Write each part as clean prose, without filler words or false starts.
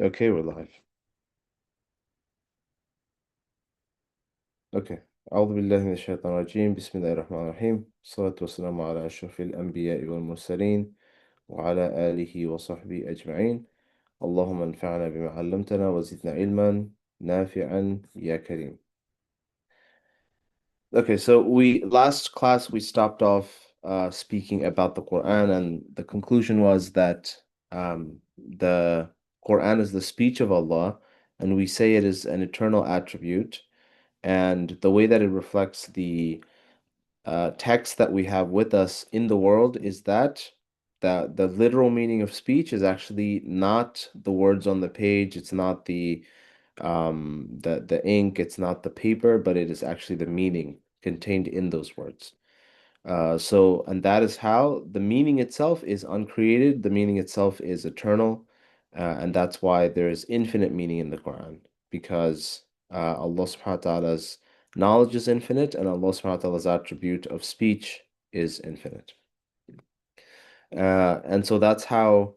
Okay, we're live. Okay. أعوذ بالله من الشيطان الرجيم بسم الله الرحمن الرحيم الصلاة والسلام على أشرف الأنبياء والمرسلين وعلى آله وصحبه أجمعين اللهم انفعنا بما علمتنا وزدنا علما نافعا يا كريم. Okay, so we last class we stopped off speaking about the Quran, and the conclusion was that the Quran is the speech of Allah, and we say it is an eternal attribute. And the way that it reflects the text that we have with us in the world is that the literal meaning of speech is actually not the words on the page, it's not the ink, it's not the paper, but it is actually the meaning contained in those words. And that is how the meaning itself is uncreated, the meaning itself is eternal, and that's why there is infinite meaning in the Quran, because Allah subhanahu wa ta'ala's knowledge is infinite, and Allah subhanahu wa ta'ala's attribute of speech is infinite. And so that's how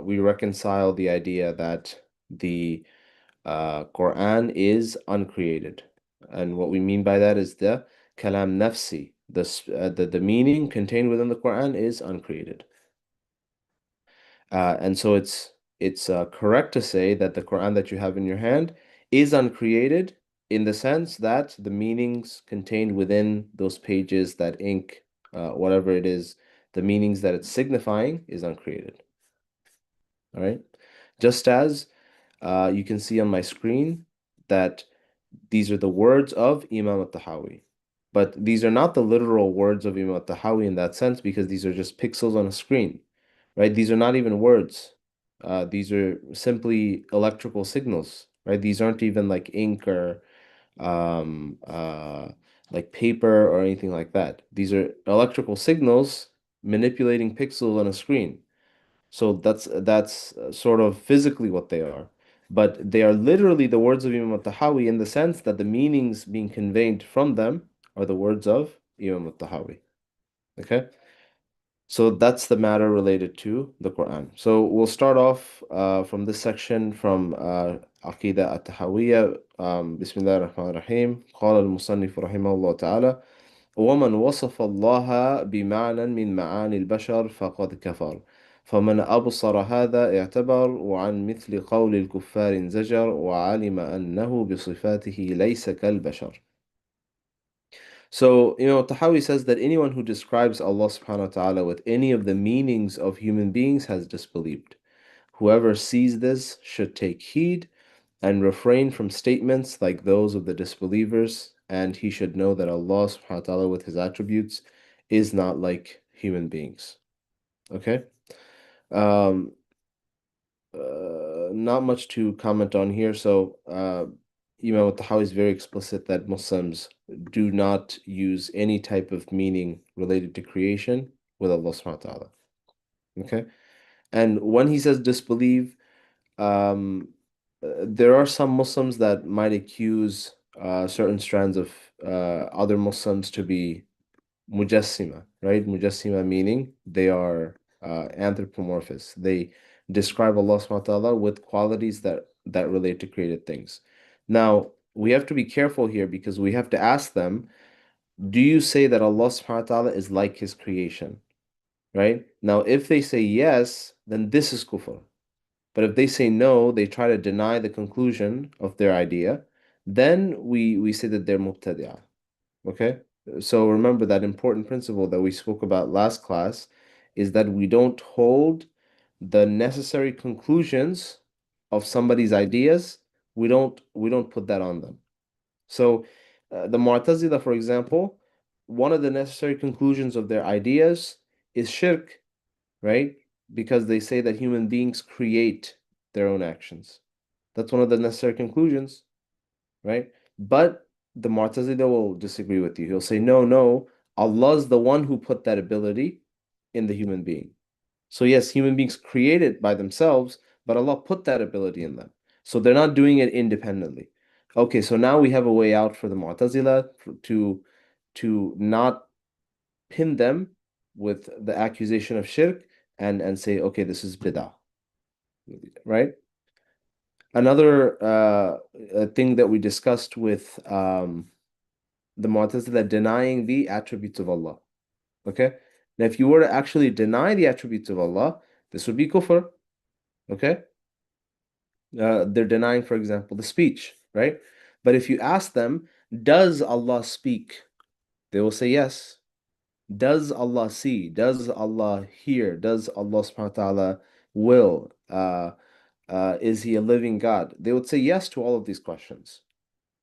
we reconcile the idea that the Quran is uncreated. And what we mean by that is the kalam nafsi, the meaning contained within the Quran is uncreated. And so it's correct to say that the Quran that you have in your hand is uncreated in the sense that the meanings contained within those pages, that ink, whatever it is, the meanings that it's signifying is uncreated. All right. Just as you can see on my screen that these are the words of Imam al-Tahawi. But these are not the literal words of Imam al-Tahawi in that sense, because these are just pixels on a screen, right? These are not even words. These are simply electrical signals, right? These aren't even like ink or um, uh, like paper or anything like that. These are electrical signals manipulating pixels on a screen. So that's sort of physically what they are. But they are literally the words of Imam al-Tahawi in the sense that the meanings being conveyed from them are the words of Imam al-Tahawi. Okay? So that's the matter related to the Quran. So we'll start off from this section from Aqidah at-Tahawiyya. بسم الله الرحمن الرحيم قال المصنف رحمه الله تعالى ومن وصف الله بمعنى من معاني البشر فقد كفر فمن أبصر هذا اعتبر وعن مثل قول الكفار انزجر وعلم أنه بصفاته ليس كالبشر. So, Tahawi says that anyone who describes Allah subhanahu wa ta'ala with any of the meanings of human beings has disbelieved. Whoever sees this should take heed and refrain from statements like those of the disbelievers, and he should know that Allah subhanahu wa ta'ala with his attributes is not like human beings. Okay? Um, not much to comment on here. So, Imam al-Tahawi is very explicit that Muslims do not use any type of meaning related to creation with Allah subhanahu wa ta'ala. Okay? And when he says disbelieve, there are some Muslims that might accuse certain strands of other Muslims to be mujassima, right? Mujassima meaning they are anthropomorphists. They describe Allah subhanahu wa ta'ala with qualities that relate to created things. Now, we have to be careful here because we have to ask them, do you say that Allah subhanahu wa ta'ala is like his creation? Right? Now, if they say yes, then this is kufr. But if they say no, they try to deny the conclusion of their idea, then we say that they're mubtadi'ah. Okay? So remember that important principle that we spoke about last class is that we don't hold the necessary conclusions of somebody's ideas. We don't put that on them. So the Mu'tazila, for example, one of the necessary conclusions of their ideas is shirk, right? Because they say that human beings create their own actions. That's one of the necessary conclusions, right? But the Mu'tazila will disagree with you. He'll say, no, no, Allah's the one who put that ability in the human being. So yes, human beings create it by themselves, but Allah put that ability in them. So they're not doing it independently. Okay, so now we have a way out for the Mu'tazila to not pin them with the accusation of shirk and say, okay, this is bid'ah, right? Another thing that we discussed with the Mu'tazila, denying the attributes of Allah. Okay? Now, if you were to actually deny the attributes of Allah, this would be kufr. Okay? They're denying, for example, the speech, right? But if you ask them, does Allah speak? They will say yes. Does Allah see? Does Allah hear? Does Allah subhanahu wa ta'ala will? Is he a living God? They would say yes to all of these questions.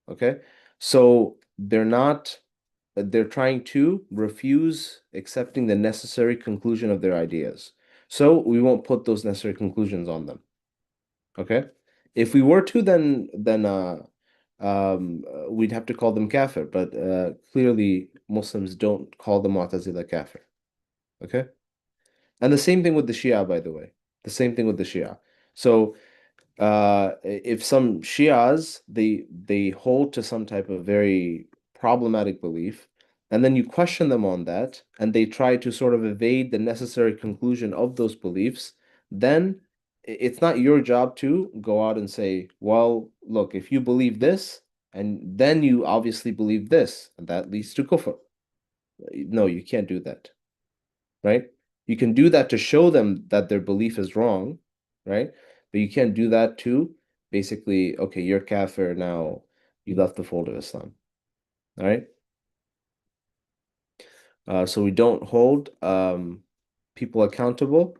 Okay? So they're trying to refuse accepting the necessary conclusion of their ideas. So we won't put those necessary conclusions on them. Okay? If we were to, then we'd have to call them kafir, but clearly Muslims don't call the Mu'tazila kafir. Okay? And the same thing with the Shia, by the way. The same thing with the Shia. So if some Shias they hold to some type of very problematic belief, and then you question them on that, and they try to sort of evade the necessary conclusion of those beliefs, then it's not your job to go out and say, well, look, if you believe this, and then you obviously believe this, and that leads to kufr. No, you can't do that, right? You can do that to show them that their belief is wrong, right? But you can't do that to basically, okay, you're kafir now, you left the fold of Islam, all right? So we don't hold people accountable.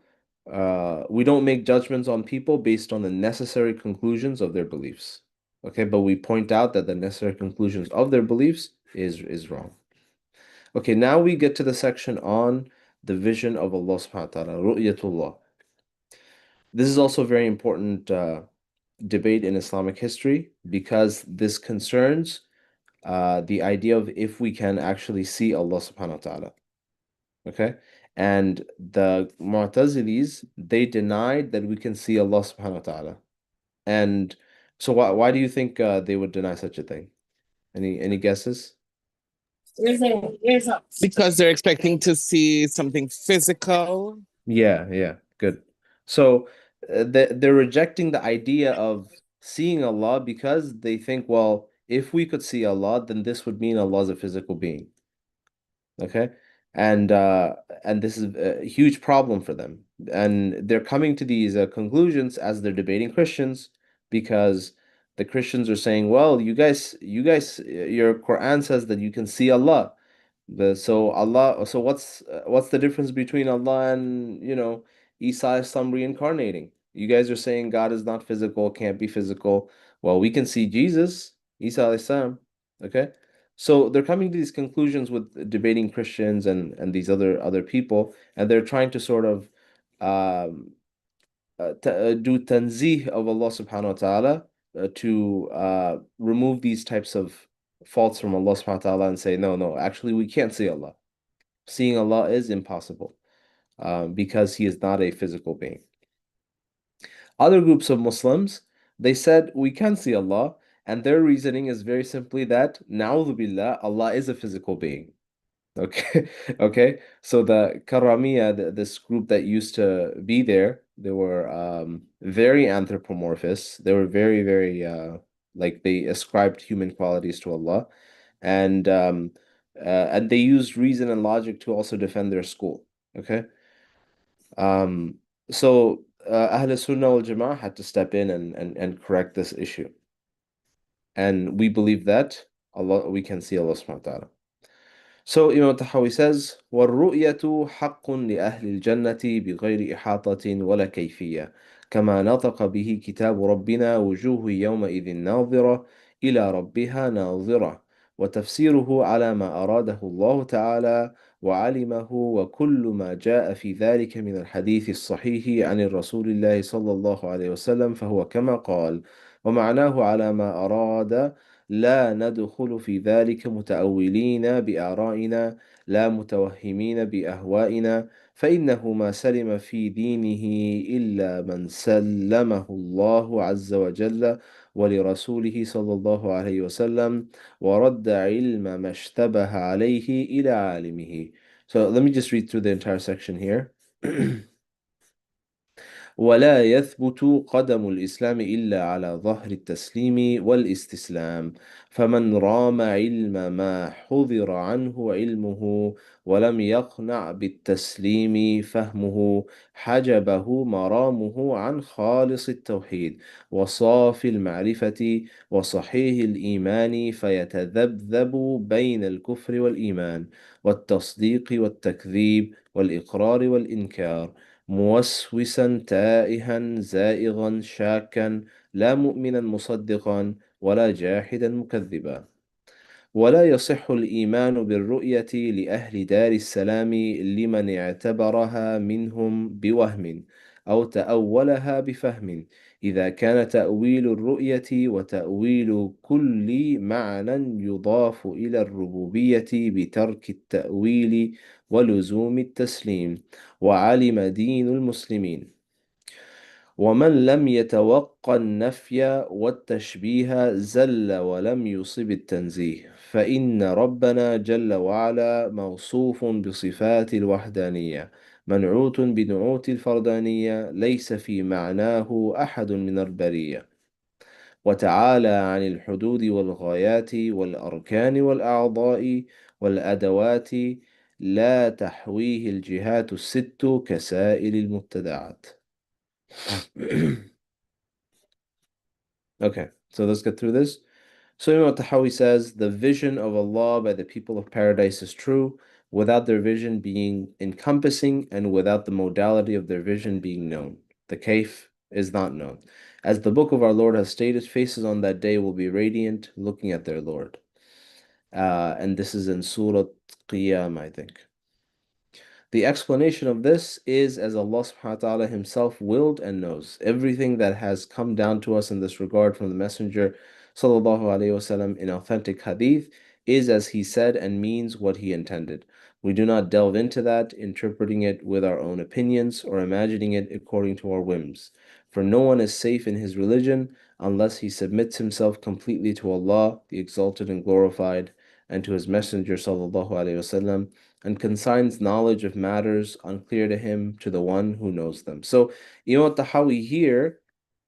We don't make judgments on people based on the necessary conclusions of their beliefs. Okay, but we point out that the necessary conclusions of their beliefs is wrong. Okay, now we get to the section on the vision of Allah subhanahu wa ta'ala, ru'yatullah. This is also a very important debate in Islamic history because this concerns the idea of if we can actually see Allah subhanahu wa ta'ala. Okay? And the Mu'tazilis, they denied that we can see Allah subhanahu wa ta'ala. And so why do you think they would deny such a thing? Any guesses? Because they're expecting to see something physical. Yeah, good. So they're rejecting the idea of seeing Allah because they think, well, if we could see Allah, then this would mean Allah is a physical being. Okay? And and this is a huge problem for them. And they're coming to these conclusions as they're debating Christians because the Christians are saying, well, your Quran says that you can see Allah. So what's the difference between Allah and, Isa alayhi salam reincarnating? You guys are saying God is not physical, can't be physical. Well, we can see Jesus, Isa alayhi salam. Okay? So they're coming to these conclusions with debating Christians and these other people, and they're trying to sort of um, do tanzih of Allah subhanahu wa ta'ala to remove these types of faults from Allah subhanahu wa ta'ala and say, no, actually we can't see Allah. Seeing Allah is impossible because He is not a physical being. Other groups of Muslims, they said we can see Allah, and their reasoning is very simply that, na'udhu billah, Allah is a physical being. Okay, okay. So the Karamiya, this group that used to be there, they were very anthropomorphous. They were very like they ascribed human qualities to Allah, and and they used reason and logic to also defend their school. Okay, so Ahl Sunnah wal Jama'ah had to step in and correct this issue, and we believe that we can see Allah subhanahu wa ta'ala. So Imam Tahawi says, وَالرُّؤْيَةُ حَقٌّ لِأَهْلِ الْجَنَّةِ بِغَيْرِ إِحَاطَةٍ وَلَا كَيْفِيَّةٍ كما نطق به كتاب ربنا وجوه يومئذ ناظرة إلى ربها ناظرة وتفسيره على ما أراده الله تعالى وعلمه وكل ما جاء في ذلك من الحديث الصحيح عن الرسول الله صلى الله عليه وسلم فهو كما قال ومعناه على ما أراد لا ندخل في ذلك متأولين بآرائنا لا متوهمين بأهوائنا فإنه ما سلم في دينه إلا من سلمه الله عز وجل ولرسوله صلى الله عليه وسلم ورد علم ما اشتبه عليه إلى عالمه. So let me just read through the entire section here. ولا يثبت قدم الإسلام إلا على ظهر التسليم والاستسلام. فمن رام علم ما حضر عنه علمه ولم يقنع بالتسليم فهمه حجبه مرامه عن خالص التوحيد وصافي المعرفة وصحيح الإيمان فيتذبذب بين الكفر والإيمان والتصديق والتكذيب والإقرار والإنكار موسوسا تائها زائغا شاكا لا مؤمنا مصدقا ولا جاحدا مكذبا. ولا يصح الإيمان بالرؤية لأهل دار السلام لمن اعتبرها منهم بوهم أو تأولها بفهم، إذا كان تأويل الرؤية وتأويل كل معنى يضاف إلى الربوبية بترك التأويل ولزوم التسليم. وعلم دين المسلمين. ومن لم يتوق النفي والتشبيه زل ولم يصب التنزيه، فإن ربنا جل وعلا موصوف بصفات الوحدانية منعوت بنعوت الفردانية ليس في معناه أحد من البرية. وتعالى عن الحدود والغايات والأركان والأعضاء والأدوات لا تحويه الجهات الست كسائر المبتدعات. Okay, so let's get through this. So Imam Tahawi says the vision of Allah by the people of paradise is true, without their vision being encompassing and without the modality of their vision being known. The kayf is not known. As the book of our Lord has stated, faces on that day will be radiant, looking at their Lord. And this is in Surah Qiyam, I think. The explanation of this is as Allah subhanahu wa ta'ala Himself willed and knows. Everything that has come down to us in this regard from the Messenger sallallahu alaihi wasallam in authentic hadith is as he said and means what he intended. We do not delve into that, interpreting it with our own opinions or imagining it according to our whims. For no one is safe in his religion unless he submits himself completely to Allah, the exalted and glorified, and to His Messenger sallallahu alaihi wasallam, and consigns knowledge of matters unclear to him to the one who knows them. So Imam Tahawi here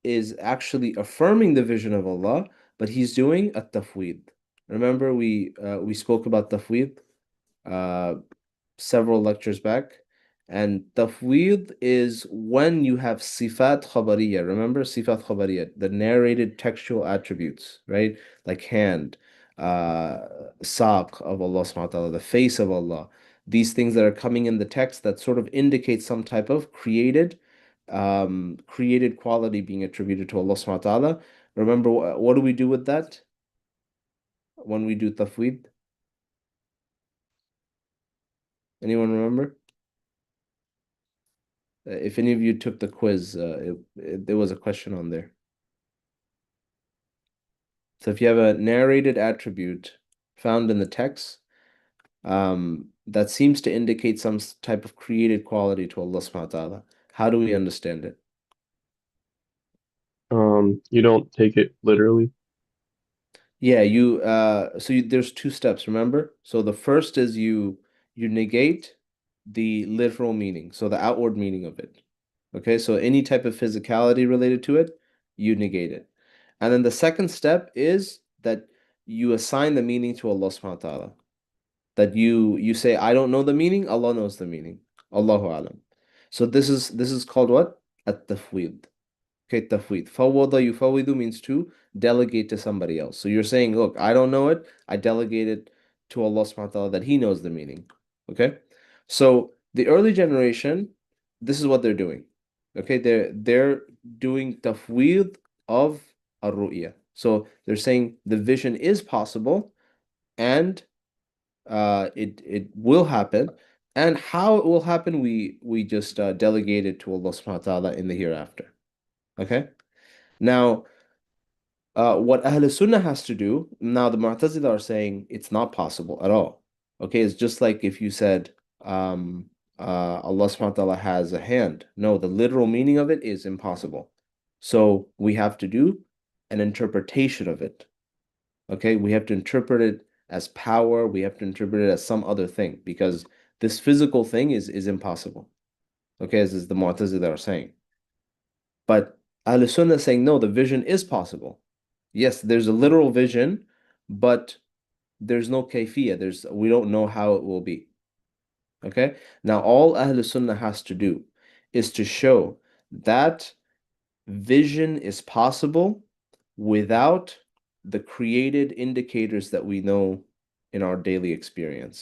is actually affirming the vision of Allah, but he's doing a tafweed. Remember we spoke about tafweed uh, several lectures back. And tafweed is when you have sifat khabariya. Remember sifat khabariya, the narrated textual attributes, right? Like hand, uh, saq of Allah subhanahu wa ta'ala, the face of Allah. These things that are coming in the text that sort of indicate some type of created quality being attributed to Allah subhanahu wa ta'ala. Remember, what do we do with that when we do tafweed? Anyone remember? If any of you took the quiz, there was a question on there. So if you have a narrated attribute found in the text, that seems to indicate some type of created quality to Allah subhanahu wa ta'ala. How do we understand it? You don't take it literally. Yeah, there's two steps, remember? So the first is you negate the literal meaning, so the outward meaning of it. Okay, so any type of physicality related to it, you negate it. And then the second step is that you assign the meaning to Allah subhanahu wa ta'ala. That you say, I don't know the meaning, Allah knows the meaning. Allahu alam. So this is called what? At-tafweed. Okay, tafweed. Fawwada yufawwidu means to delegate to somebody else. So you're saying, look, I don't know it, I delegate it to Allah subhanahu wa ta'ala that He knows the meaning. Okay? So the early generation, this is what they're doing. Okay, they're doing tafweed of ar-ru'ya. So they're saying the vision is possible and it will happen. And how it will happen, we just delegate it to Allah subhanahu wa ta'ala in the hereafter. Okay? Now, what Ahl Sunnah has to do, now the Mu'tazila are saying it's not possible at all. Okay, it's just like if you said Allah subhanahu wa ta'ala has a hand. No, the literal meaning of it is impossible. So we have to do an interpretation of it. Okay, we have to interpret it as power, we have to interpret it as some other thing because this physical thing is impossible. Okay, as is the Mu'tazila are saying. But Ahl Sunnah is saying, no, the vision is possible. Yes, there's a literal vision, but there's no kayfiyah. We don't know how it will be. Okay? Now, all Ahl Sunnah has to do is to show that vision is possible without the created indicators that we know in our daily experience.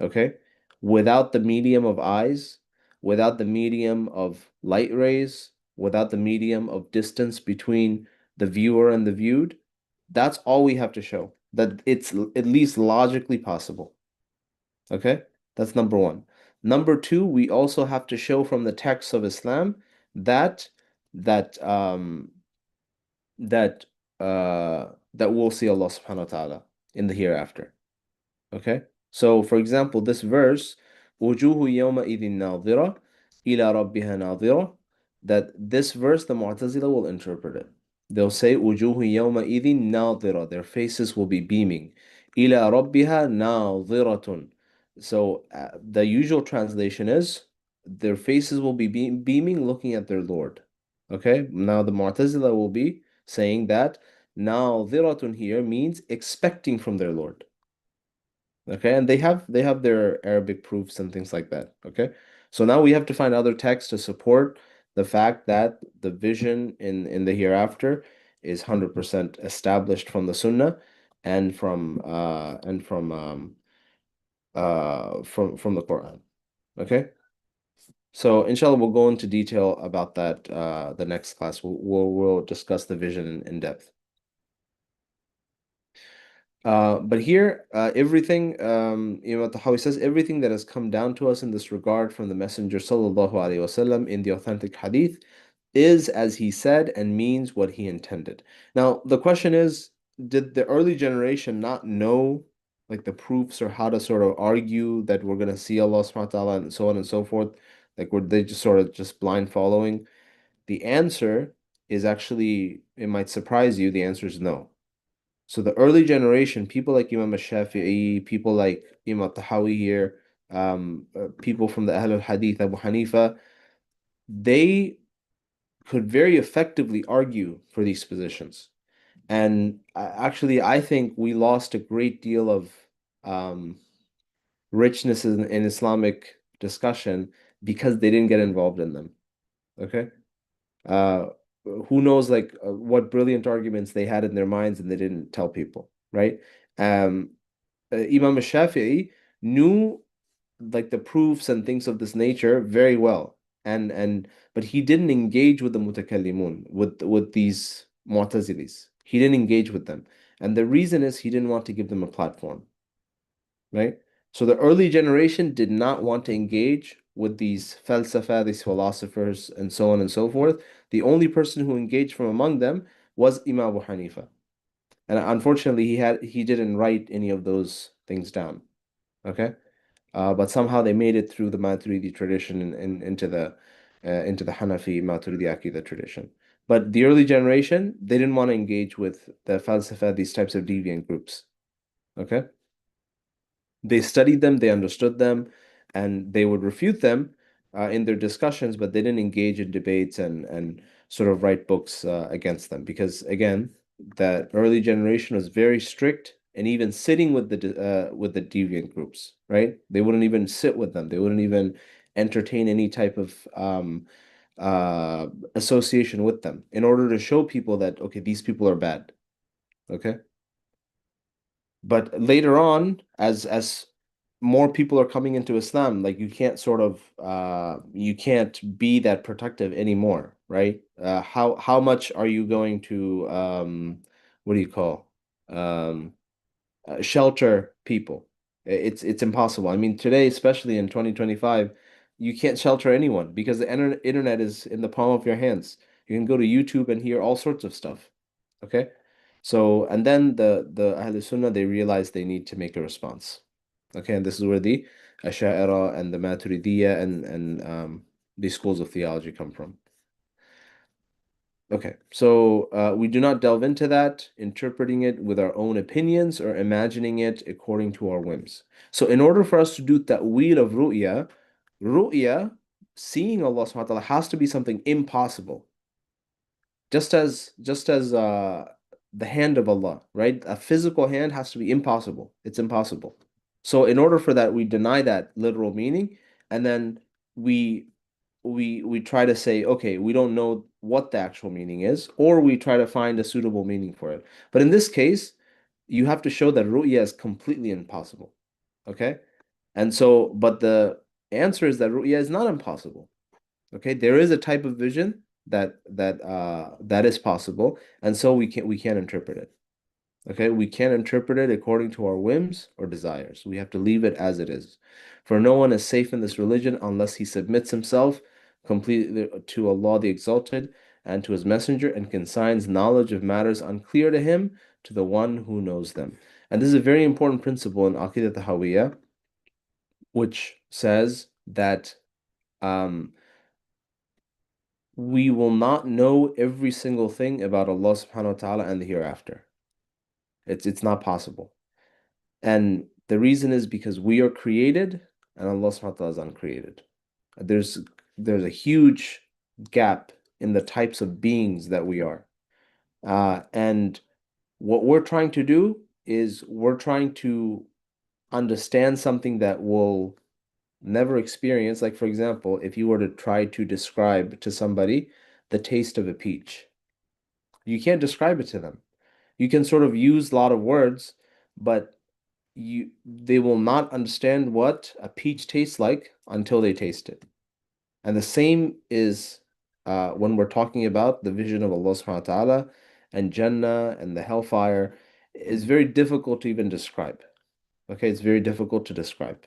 Okay? Without the medium of eyes, without the medium of light rays, without the medium of distance between the viewer and the viewed, that's all we have to show, that it's at least logically possible. Okay? That's number one. Number two, we also have to show from the texts of Islam that that um that that we'll see Allah subhanahu wa ta'ala in the hereafter. Okay? So for example, this verse, وجوه يومئذ ناظرة إلى ربها ناظرة, that this verse the Mu'tazila will interpret it. They'll say وجوه يومئذ ناظرة, their faces will be beaming. إلى ربها ناظرة. So the usual translation is their faces will be beaming looking at their Lord. Okay? Now the Mu'tazila will be saying that ناظرة here means expecting from their Lord. Okay, and they have their Arabic proofs and things like that. Okay, so now we have to find other texts to support the fact that the vision in the hereafter is 100% established from the Sunnah and from the Quran. Okay, so inshallah we'll go into detail about that the next class. We'll discuss the vision in depth. But here, everything, Tahawi says, everything that has come down to us in this regard from the Messenger sallallahu alaihi wasallam in the authentic hadith is as he said and means what he intended. Now, the question is, did the early generation not know like the proofs or how to sort of argue that we're going to see Allah subhanahu wa ta'ala and so on and so forth? Like, were they just sort of just blind following? The answer is actually, it might surprise you, the answer is no. So the early generation, people like Imam al-Shafi'i, people like Imam Tahawi here, people from the Ahl al-Hadith, Abu Hanifa, they could very effectively argue for these positions. And actually, I think we lost a great deal of richness in Islamic discussion because they didn't get involved in them. Okay? Uh, who knows like what brilliant arguments they had in their minds and they didn't tell people, right? Um, Imam Shafi'i knew like the proofs and things of this nature very well, and but he didn't engage with the mutakallimun, with these Mu'tazilis. He didn't engage with them, and the reason is he didn't want to give them a platform, right? So the early generation did not want to engage with these falsafa, these philosophers, and so on and so forth. The only person who engaged from among them was Imam Abu Hanifa. And unfortunately, he didn't write any of those things down. Okay, but somehow they made it through the Maturidi tradition and into the Hanafi Maturidi Akida tradition. But the early generation, they didn't want to engage with the falsafa, these types of deviant groups. Okay, they studied them, they understood them, and they would refute them in their discussions, but they didn't engage in debates and sort of write books against them because again, that early generation was very strict and even sitting with the deviant groups, right? They wouldn't even sit with them. They wouldn't even entertain any type of association with them in order to show people that okay, these people are bad. Okay. But later on, as more people are coming into Islam, like you can't sort of you can't be that protective anymore, right? How much are you going to what do you call shelter people? It's impossible. I mean, today, especially in 2025, you can't shelter anyone because the internet is in the palm of your hands. You can go to YouTube and hear all sorts of stuff. Okay? So, and then the Ahl Sunnah, they realize they need to make a response. Okay, and this is where the Asha'ira and the Maturidiyya and these schools of theology come from. Okay, so we do not delve into that, interpreting it with our own opinions or imagining it according to our whims. So in order for us to do ta'wil of ru'ya, seeing Allah subhanahu wa ta'ala has to be something impossible. just as the hand of Allah, right? A physical hand has to be impossible. It's impossible. So in order for that, we deny that literal meaning, and then we we try to say, okay, we don't know what the actual meaning is, or we try to find a suitable meaning for it. But in this case, you have to show that ru'ya is completely impossible. Okay? And so, but the answer is that ru'ya is not impossible. Okay, there is a type of vision that is possible, and so we can't interpret it. Okay, we can't interpret it according to our whims or desires. We have to leave it as it is. For no one is safe in this religion unless he submits himself completely to Allah the Exalted and to His Messenger and consigns knowledge of matters unclear to him to the one who knows them. And this is a very important principle in Aqidah Tahawiyah, which says that um, we will not know every single thing about Allah subhanahu wa ta'ala and the hereafter. It's not possible. And the reason is because we are created and Allah subhanahu wa ta'ala is uncreated. There's there's a huge gap in the types of beings that we are. And what we're trying to do is we're trying to understand something that we'll never experience. Like, for example, if you were to try to describe to somebody the taste of a peach, you can't describe it to them. You can sort of use a lot of words, but they will not understand what a peach tastes like until they taste it. And the same is when we're talking about the vision of Allah subhanahu wa ta'ala and Jannah and the hellfire is very difficult to even describe. Okay, it's very difficult to describe.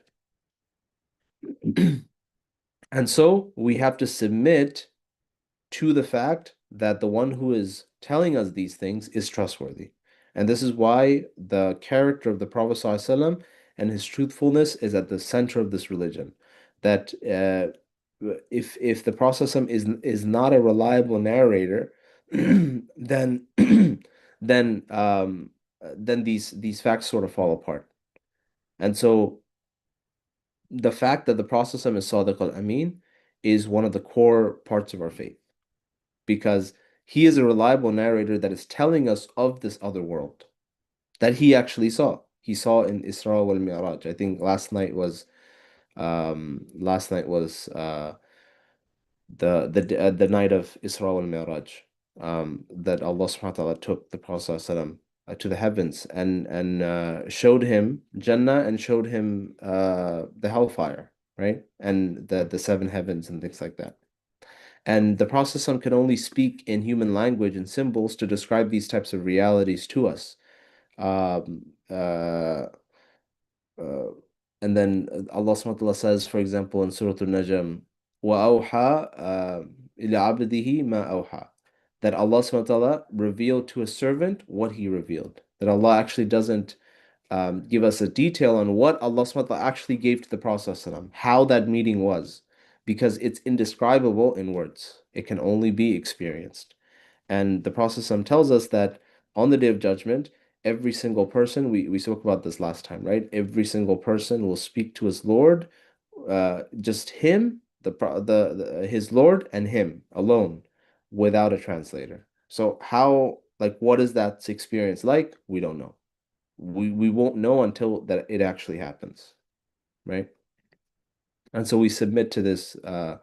And so we have to submit to the fact that the one who is telling us these things is trustworthy. And this is why the character of the Prophet ﷺ and his truthfulness is at the center of this religion. That if the Prophet ﷺ is not a reliable narrator, then then then these facts sort of fall apart. And so the fact that the Prophet ﷺ is Sadiq al-Amin is one of the core parts of our faith, because he is a reliable narrator that is telling us of this other world that he actually saw. He saw in Isra wal Mi'raj. I think last night was the night of Isra wal Mi'raj, that Allah subhanahu wa ta'ala took the Prophet ﷺ to the heavens and showed him Jannah and showed him the hellfire, right? And the seven heavens and things like that. And the Prophet ﷺ can only speak in human language and symbols to describe these types of realities to us. Um, uh, uh, and then Allah subhanahu wa ta'ala says, for example, in Surah Al-Najm, وَأَوْحَى إِلَى عَبْدِهِ مَا أَوْحَى, that Allah subhanahu wa ta'ala revealed to a servant what he revealed. That Allah actually doesn't give us a detail on what Allah subhanahu wa ta'ala actually gave to the Prophet ﷺ, how that meeting was, because it's indescribable in words. It can only be experienced. And the Prophet ﷺ tells us that on the Day of Judgment, every single person, we spoke about this last time, right? Every single person will speak to his Lord, just him, his Lord and him alone, without a translator. So how, like, what is that experience like? We don't know. We won't know until that it actually happens, right? And so we submit to this to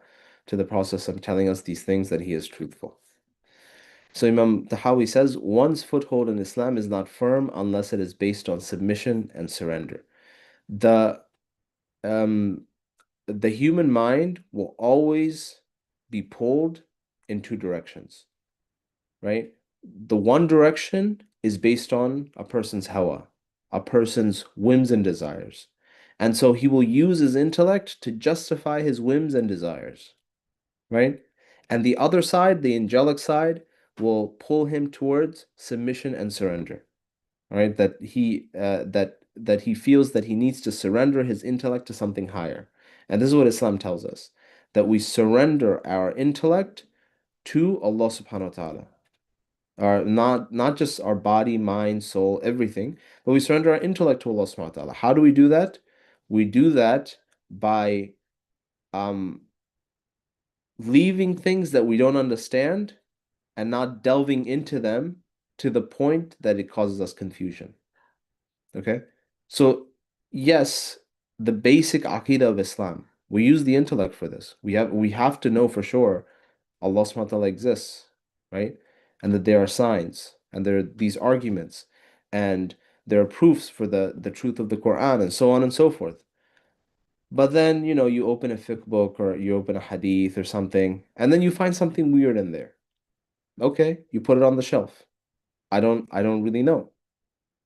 the process of telling us these things, that he is truthful. So Imam Tahawi says, one's foothold in Islam is not firm unless it is based on submission and surrender. The um the human mind will always be pulled in two directions, right? The one direction is based on a person's hawa, a person's whims and desires. And so he will use his intellect to justify his whims and desires, right? And the other side, the angelic side, will pull him towards submission and surrender, right? That he feels that he needs to surrender his intellect to something higher. And this is what Islam tells us, that we surrender our intellect to Allah subhanahu wa ta'ala. Not just our body, mind, soul, everything, but we surrender our intellect to Allah subhanahu wa ta'ala. How do we do that? We do that by um, leaving things that we don't understand and not delving into them to the point that it causes us confusion. Okay? So, yes, the basic aqidah of Islam, we use the intellect for this. We have to know for sure Allah subhanahu wa ta'ala exists, right? And that there are signs and there are these arguments and there are proofs for the truth of the Quran and so on and so forth. But then, you open a fiqh book or you open a hadith or something, and then you find something weird in there. Okay, you put it on the shelf. I don't really know,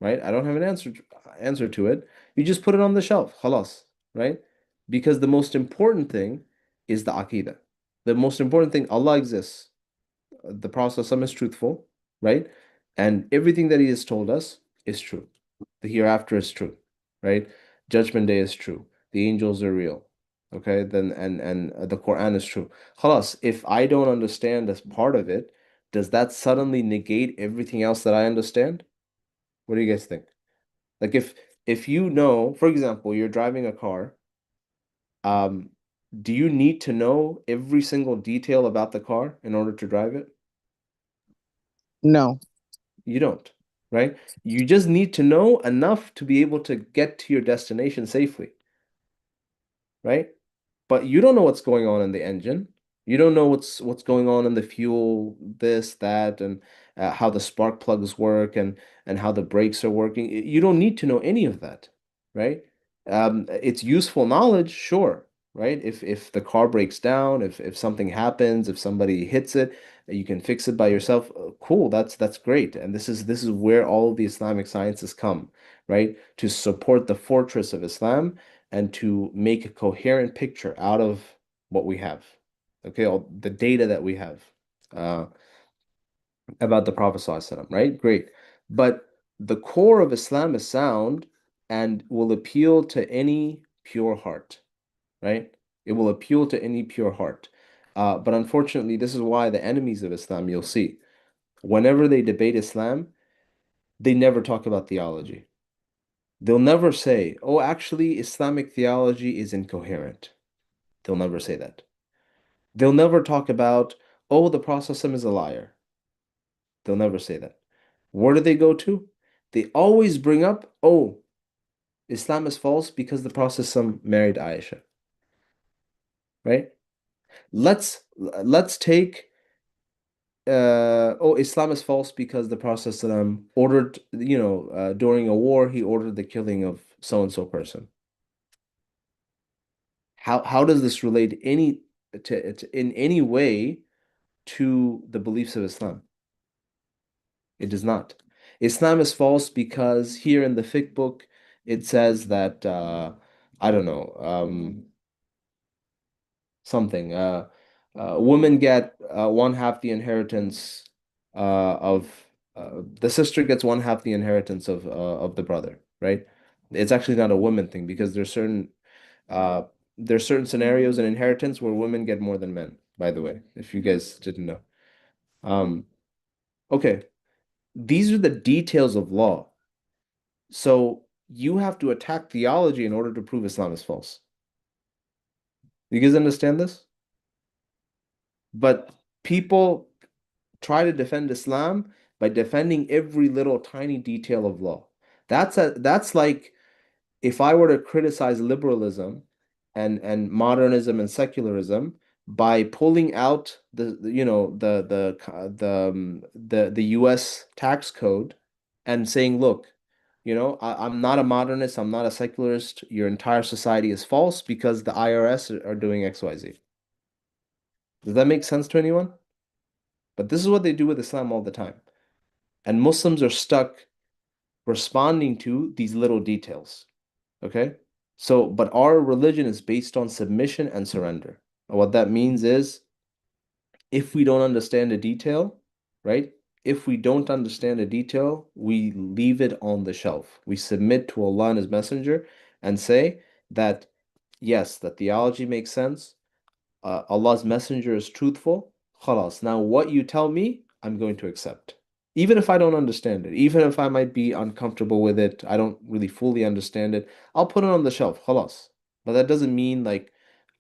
right? I don't have an answer to it. You just put it on the shelf, khalas, right? Because the most important thing is the aqidah. The most important thing, Allah exists. The Prophet ﷺ is truthful, right? And everything that he has told us is true. The hereafter is true, right? Judgment day is true. The angels are real. Okay, then and the Quran is true. Khalas, if I don't understand as part of it, does that suddenly negate everything else that I understand? What do you guys think? Like if you know, for example, you're driving a car, um, do you need to know every single detail about the car in order to drive it? No. You don't, right? You just need to know enough to be able to get to your destination safely, right? But you don't know what's going on in the engine. You don't know what's going on in the fuel, this, that, and how the spark plugs work and how the brakes are working. You don't need to know any of that, right? It's useful knowledge, sure, right? If the car breaks down, if something happens, if somebody hits it, you can fix it by yourself. Cool, that's great. And this is where all of the Islamic sciences come, right? To support the fortress of Islam and to make a coherent picture out of what we have. Okay, all the data that we have uh, about the Prophet ﷺ, right? Great. But the core of Islam is sound and will appeal to any pure heart, right? It will appeal to any pure heart. But unfortunately, this is why the enemies of Islam, you'll see, whenever they debate Islam, they never talk about theology. They'll never say, oh, actually, Islamic theology is incoherent. They'll never say that. They'll never talk about, oh, the Prophet ﷺ is a liar. They'll never say that. Where do they go to? They always bring up, oh, Islam is false because the Prophet ﷺ married Aisha. Right? Let's take oh, Islam is false because the Prophet ﷺ ordered, during a war, he ordered the killing of so and so person. How does this relate in any way to the beliefs of Islam? It does not. Islam is false because here in the fiqh book it says that I don't know, something women get one half the inheritance of the sister gets one half the inheritance of the brother, right? It's actually not a women thing because uh, there's certain scenarios in inheritance where women get more than men, by the way, if you guys didn't know. Um, okay, these are the details of law. So you have to attack theology in order to prove Islam is false. You guys understand this? But people try to defend Islam by defending every little tiny detail of law. That's like if I were to criticize liberalism and modernism and secularism by pulling out the US tax code and saying, look, I'm not a modernist, I'm not a secularist. Your entire society is false because the IRS are doing XYZ. Does that make sense to anyone? But this is what they do with Islam all the time. And Muslims are stuck responding to these little details. Okay? So, but our religion is based on submission and surrender. And what that means is if we don't understand a detail, right? If we don't understand a detail, we leave it on the shelf. We submit to Allah and His Messenger and say that, yes, the theology makes sense. Allah's Messenger is truthful. Khalas. Now, what you tell me, I'm going to accept. Even if I don't understand it, even if I might be uncomfortable with it, I don't really fully understand it, I'll put it on the shelf. Khalas. But that doesn't mean like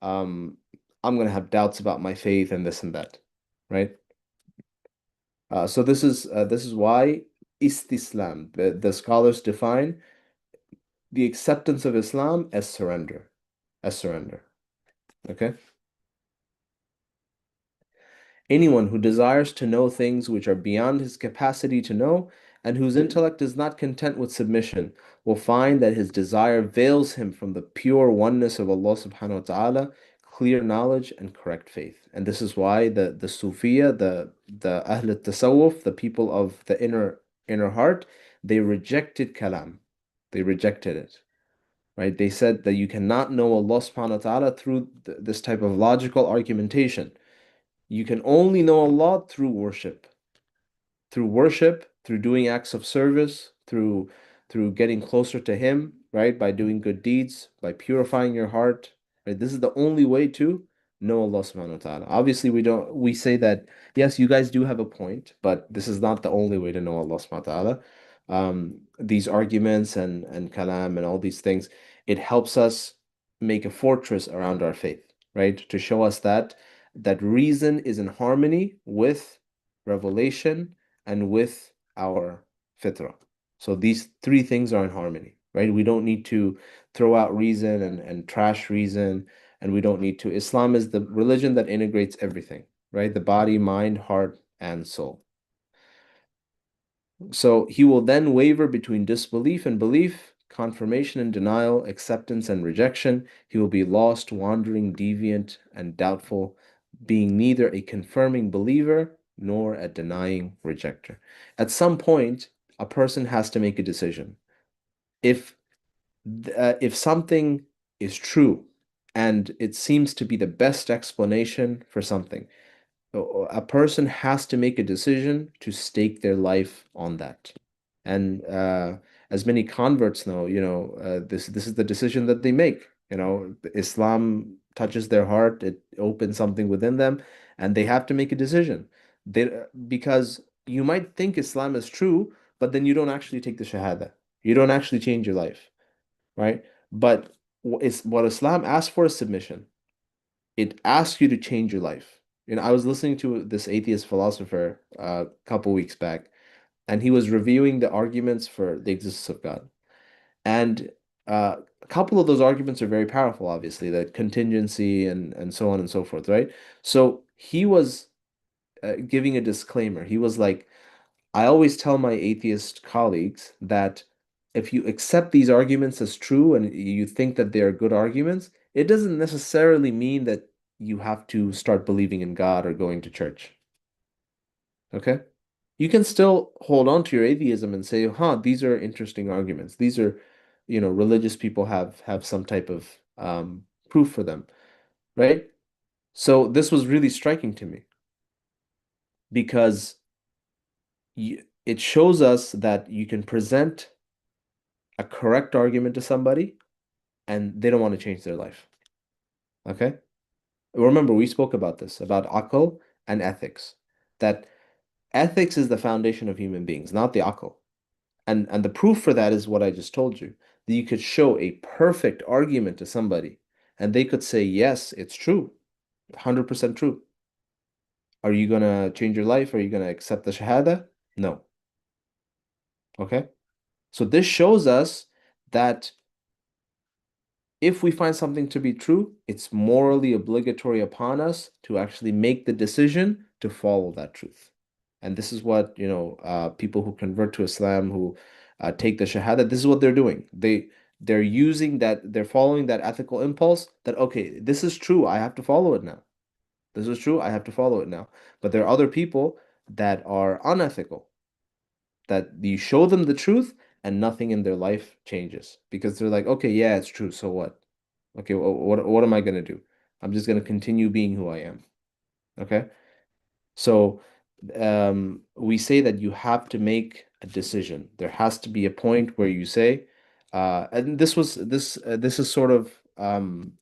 um, I'm going to have doubts about my faith and this and that, right? So this is why istislam, the scholars define the acceptance of Islam as surrender, as surrender. Okay? Anyone who desires to know things which are beyond his capacity to know, and whose intellect is not content with submission, will find that his desire veils him from the pure oneness of Allah subhanahu wa ta'ala, clear knowledge and correct faith. And this is why the Sufiya, the Ahl al-Tasawwuf, the people of the inner heart, they rejected kalam. They rejected it. Right? They said that you cannot know Allah subhanahu wa ta'ala through this type of logical argumentation. You can only know Allah through worship, through doing acts of service, through getting closer to Him, right? By doing good deeds, by purifying your heart, right? This is the only way to know Allah subhanahu wa ta'ala. Obviously, we say that yes, you guys do have a point, but this is not the only way to know Allah subhanahu wa ta'ala. These arguments and kalam and all these things, it helps us make a fortress around our faith, right? To show us that reason is in harmony with revelation and with our fitrah. So these three things are in harmony, right? We don't need to throw out reason and trash reason, and we don't need to. Islam is the religion that integrates everything, right? The body, mind, heart, and soul. So he will then waver between disbelief and belief, confirmation and denial, acceptance and rejection. He will be lost, wandering, deviant, and doubtful, being neither a confirming believer nor a denying rejecter. At some point, a person has to make a decision. If something is true and it seems to be the best explanation for something, a person has to make a decision to stake their life on that. And as many converts know, this is the decision that they make. Islam touches their heart, it opens something within them, and they have to make a decision. Because you might think Islam is true, but then you don't actually take the Shahada. You don't actually change your life, right? But what Islam asks for is submission. It asks you to change your life. I was listening to this atheist philosopher a couple weeks back, and he was reviewing the arguments for the existence of God. And a couple of those arguments are very powerful, obviously, that contingency and so on and so forth, right? So he was giving a disclaimer. He was like, I always tell my atheist colleagues that if you accept these arguments as true and you think that they are good arguments, it doesn't necessarily mean that you have to start believing in God or going to church. Okay? You can still hold on to your atheism and say, huh, these are interesting arguments. These are, religious people have some type of proof for them, right? So this was really striking to me because it shows us that you can present a correct argument to somebody and they don't want to change their life. Okay? Remember, we spoke about this, about aql and ethics, that ethics is the foundation of human beings, not the aql. And the proof for that is what I just told you, that you could show a perfect argument to somebody and they could say, yes, it's true, 100% true. Are you going to change your life? Are you going to accept the shahada? No. Okay? So this shows us that if we find something to be true, it's morally obligatory upon us to actually make the decision to follow that truth. And this is what, people who convert to Islam, who take the Shahada, this is what they're doing. They're using that, they're following that ethical impulse that, okay, this is true, I have to follow it now. This is true, I have to follow it now. But there are other people that are unethical, that you show them the truth and nothing in their life changes because they're like, okay, yeah, it's true. So what? Okay, what am I gonna do? I'm just gonna continue being who I am. Okay? So we say that you have to make a decision. There has to be a point where you say, and this is sort of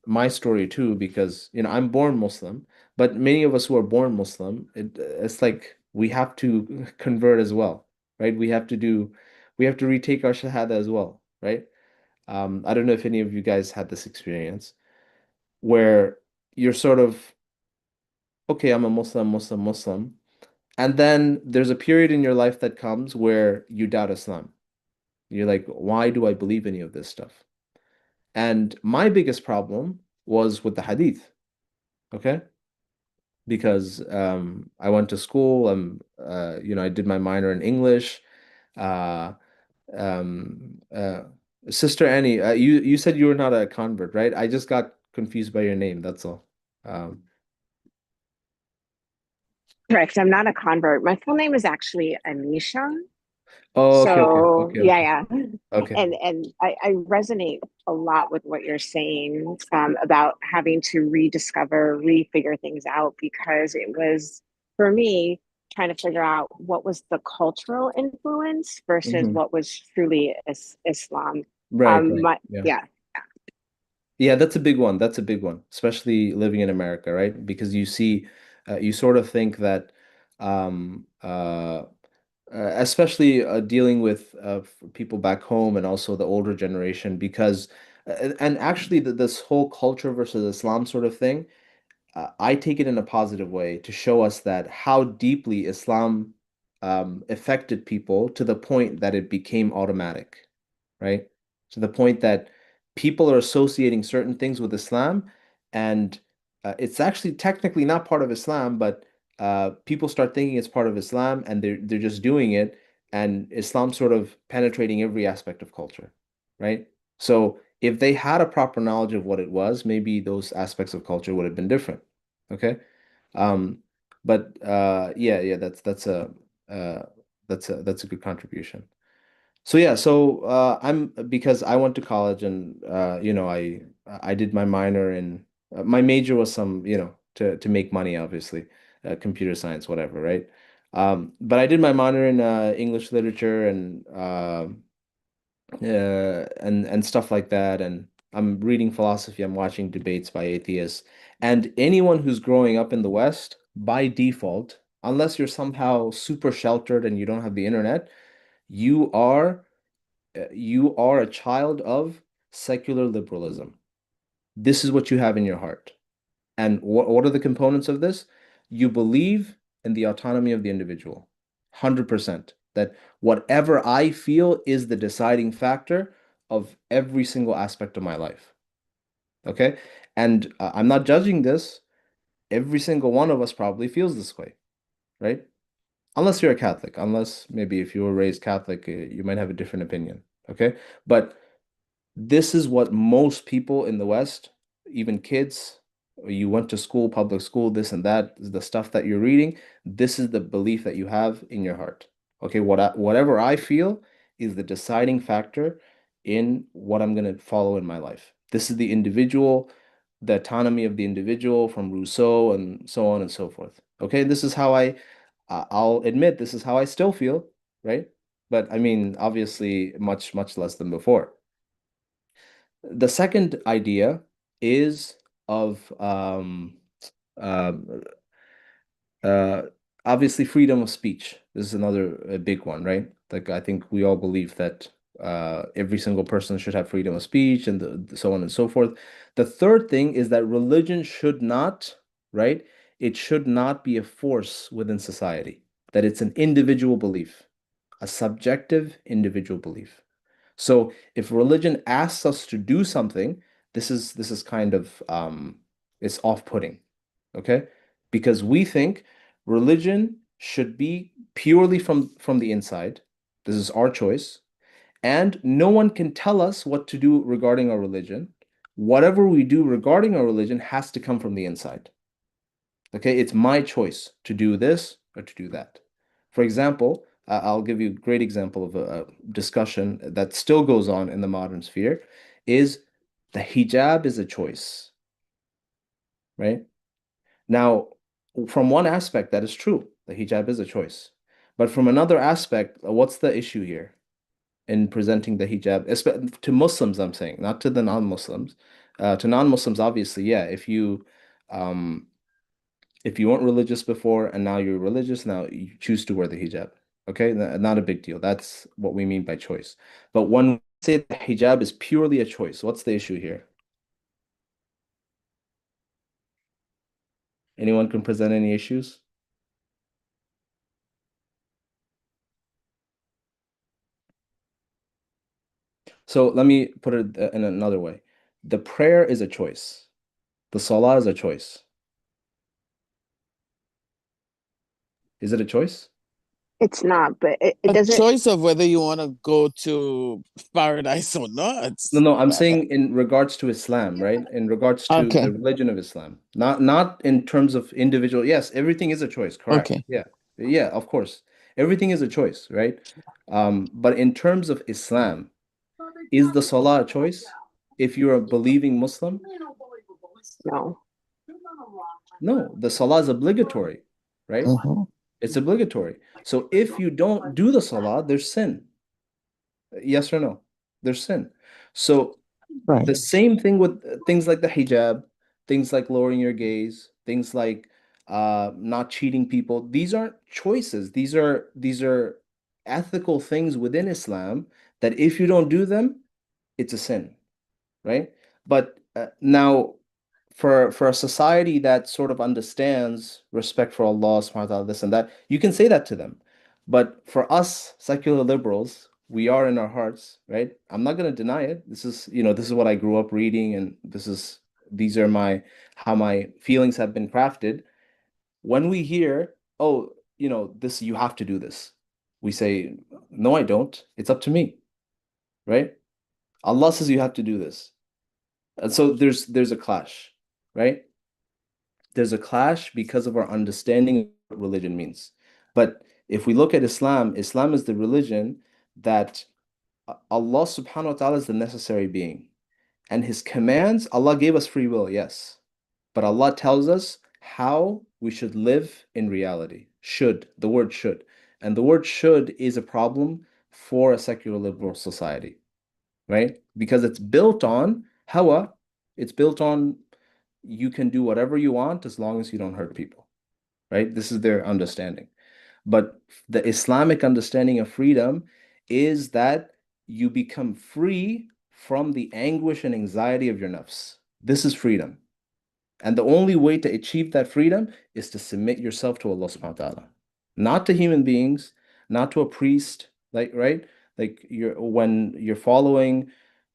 my story too, because I'm born Muslim, but many of us who are born Muslim, it's like we have to convert as well, right? We have to retake our Shahada as well, right? I don't know if any of you guys had this experience where you're sort of, okay, I'm a Muslim, Muslim, Muslim. And then there's a period in your life that comes where you doubt Islam. You're like, why do I believe any of this stuff? And my biggest problem was with the hadith, okay? Because I went to school, I did my minor in English. Uh, um, uh, Sister Annie, you said you were not a convert, right? I just got confused by your name, that's all. Um, Correct. I'm not a convert. My full name is actually Anisha. oh, So okay, yeah. okay. And I resonate a lot with what you're saying about having to rediscover, refigure things out because it was for me trying to figure out what was the cultural influence versus Hmm. what was truly Islam. Right. Yeah. Yeah, Yeah, that's a big one. That's a big one, especially living in America, right? Because you see, you sort of think that, um, especially dealing with people back home and also the older generation, because, and actually, this whole culture versus Islam sort of thing, I take it in a positive way to show us that how deeply Islam affected people to the point that it became automatic, right? To the point that people are associating certain things with Islam, and it's actually technically not part of Islam, but people start thinking it's part of Islam, and they're just doing it, and Islam sort of penetrating every aspect of culture, right? So if they had a proper knowledge of what it was, maybe those aspects of culture would have been different. Okay. Um, but yeah, uh, that's a good contribution. So yeah, so I'm because I went to college and I did my minor in my major was some to make money obviously, computer science whatever, right? But I did my minor in English literature and stuff like that, and I'm reading philosophy, I'm watching debates by atheists, and anyone who's growing up in the West by default, unless you're somehow super sheltered and you don't have the internet, you are you are a child of secular liberalism. This is what you have in your heart. And what are the components of this? You believe in the autonomy of the individual, 100%. That whatever I feel is the deciding factor of every single aspect of my life. Okay? And I'm not judging this. Every single one of us probably feels this way, right? Unless you're a Catholic, unless maybe if you were raised Catholic, you might have a different opinion. Okay? But this is what most people in the West, even kids, you went to school, public school, this and that, the stuff that you're reading, this is the belief that you have in your heart. Okay, whatever I feel is the deciding factor in what I'm going to follow in my life. This is the individual, the autonomy of the individual from Rousseau and so on and so forth. Okay, this is how I'll admit this is how I still feel, right? But I mean, obviously, much, much less than before. The second idea is of uh, uh, obviously freedom of speech. This is another big one, right? Like I think we all believe that every single person should have freedom of speech and so on and so forth. The third thing is that religion should not, right? It should not be a force within society, that it's an individual belief, a subjective individual belief. So if religion asks us to do something, this is kind of it's off-putting, okay? Because we think religion should be purely from the inside. This is our choice, and no one can tell us what to do regarding our religion. Whatever we do regarding our religion has to come from the inside. Okay, it's my choice to do this or to do that. For example, I'll give you a great example of a discussion that still goes on in the modern sphere is the hijab is a choice, right? Now, from one aspect, that is true. The hijab is a choice. But from another aspect, what's the issue here in presenting the hijab? To Muslims, I'm saying, not to the non-Muslims. To non-Muslims, obviously, yeah, um, if you weren't religious before and now you're religious, now you choose to wear the hijab. Okay, not a big deal. That's what we mean by choice. But when we say the hijab is purely a choice, what's the issue here? Anyone can present any issues? So let me put it in another way. The prayer is a choice. The salah is a choice. Is it a choice? It's not, but it A doesn't. choice of whether you want to go to paradise or not. No, I'm saying in regards to Islam, right? In regards to Okay. the religion of Islam, not in terms of individual. Yes, everything is a choice, correct? Okay. Yeah, yeah, of course, everything is a choice, right? But in terms of Islam, is the salah a choice? If you're a believing Muslim, No. no, the salah is obligatory, right? Mhm. It's obligatory. So if you don't do the salah, there's sin. Yes or no? There's sin. So Right. the same thing with things like the hijab, things like lowering your gaze, things like not cheating people. These aren't choices. These are ethical things within Islam that if you don't do them, it's a sin, right? But now for a society that sort of understands respect for Allah subhanahu wa ta'ala, this and that, you can say that to them. But for us secular liberals, we are in our hearts, right? I'm not going to deny it. This is what I grew up reading, and these are my how my feelings have been crafted. When we hear, oh, this you have to do this, we say, no, I don't. It's up to me, right? Allah says you have to do this. And so there's a clash, right? There's a clash because of our understanding of what religion means. But if we look at Islam, Islam is the religion that Allah subhanahu wa ta'ala is the necessary being. And his commands, Allah gave us free will, yes. But Allah tells us how we should live in reality. Should, the word should. And the word should is a problem for a secular liberal society, right? Because it's built on hawa, it's built on you can do whatever you want as long as you don't hurt people, right? This is their understanding. But the Islamic understanding of freedom is that you become free from the anguish and anxiety of your nafs. This is freedom. And the only way to achieve that freedom is to submit yourself to Allah subhanahu wa ta'ala. Not to human beings, not to a priest, like, right? Like when you're following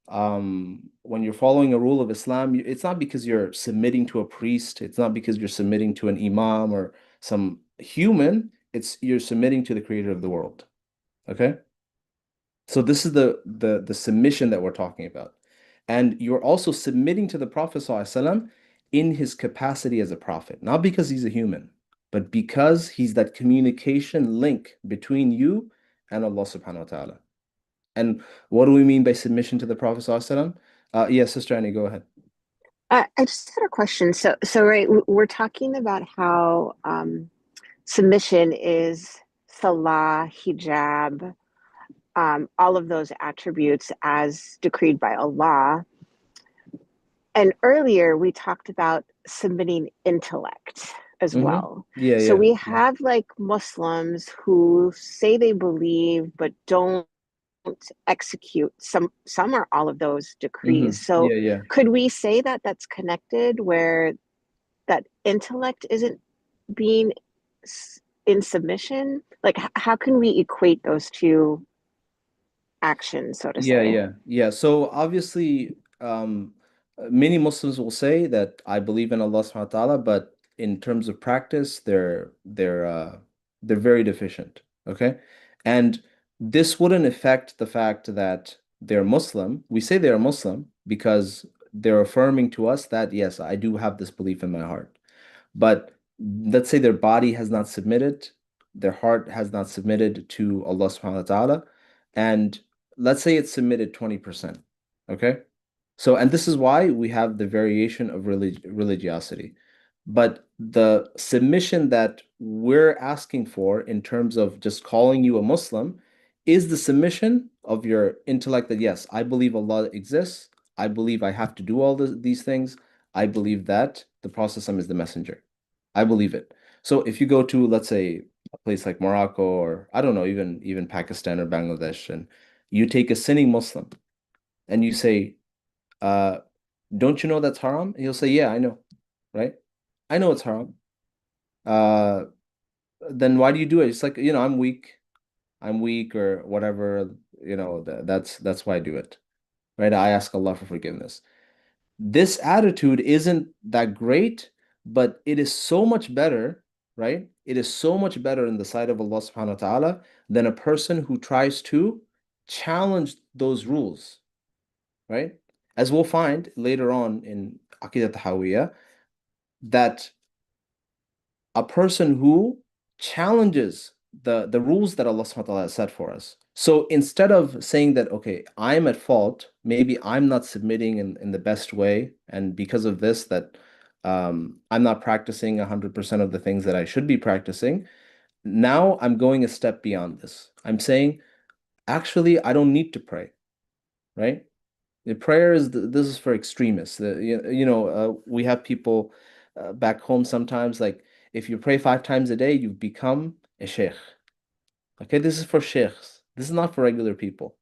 a rule of Islam, it's not because you're submitting to a priest, it's not because you're submitting to an imam or some human, it's you're submitting to the creator of the world. Okay? So this is the submission that we're talking about. And you're also submitting to the Prophet ﷺ in his capacity as a prophet, not because he's a human, but because he's that communication link between you and Allah subhanahu wa ta'ala. And what do we mean by submission to the Prophet ﷺ? Yes, Sister Annie, go ahead. I just had a question. So right, we're talking about how submission is salah, hijab, all of those attributes as decreed by Allah. And earlier we talked about submitting intellect as well. Yeah, So yeah, we yeah. have like Muslims who say they believe but don't execute some or all of those decrees. So Yeah, yeah. could we say that that's connected where that intellect isn't being in submission? Like how can we equate those two actions, so to Yeah, say? yeah, yeah. So obviously, many Muslims will say that I believe in Allah subhanahu wa ta'ala, but in terms of practice, they're very deficient. Okay. And this wouldn't affect the fact that they're Muslim. We say they're Muslim because they're affirming to us that, yes, I do have this belief in my heart. But let's say their body has not submitted, their heart has not submitted to Allah subhanahu wa ta'ala, and let's say it's submitted 20%. Okay? So, and this is why we have the variation of religiosity. But the submission that we're asking for in terms of just calling you a Muslim is the submission of your intellect that, yes, I believe Allah exists. I believe I have to do all these things. I believe that the Prophet ﷺ is the messenger. I believe it. So if you go to, let's say, a place like Morocco or I don't know, even Pakistan or Bangladesh, and you take a sinning Muslim and you say, uh, don't you know that's haram? He'll say, yeah, I know, right? I know it's haram. Uh, then why do you do it? It's like, I'm weak or whatever, that's why I do it. right? I ask Allah for forgiveness. This attitude isn't that great, but it is so much better, right? It is so much better in the sight of Allah subhanahu wa ta'ala than a person who tries to challenge those rules, right? As we'll find later on in Aqidah Tahawiyah, that a person who challenges the rules that Allah subhanahu wa ta'ala has set for us. So instead of saying that, okay, I'm at fault, maybe I'm not submitting in the best way, and because of this, that I'm not practicing 100% of the things that I should be practicing, now I'm going a step beyond this. I'm saying, actually, I don't need to pray, right? The prayer is this is for extremists. We have people back home sometimes like if you pray 5 times a day, you've become a sheikh. Okay, this is for sheikhs. This is not for regular people.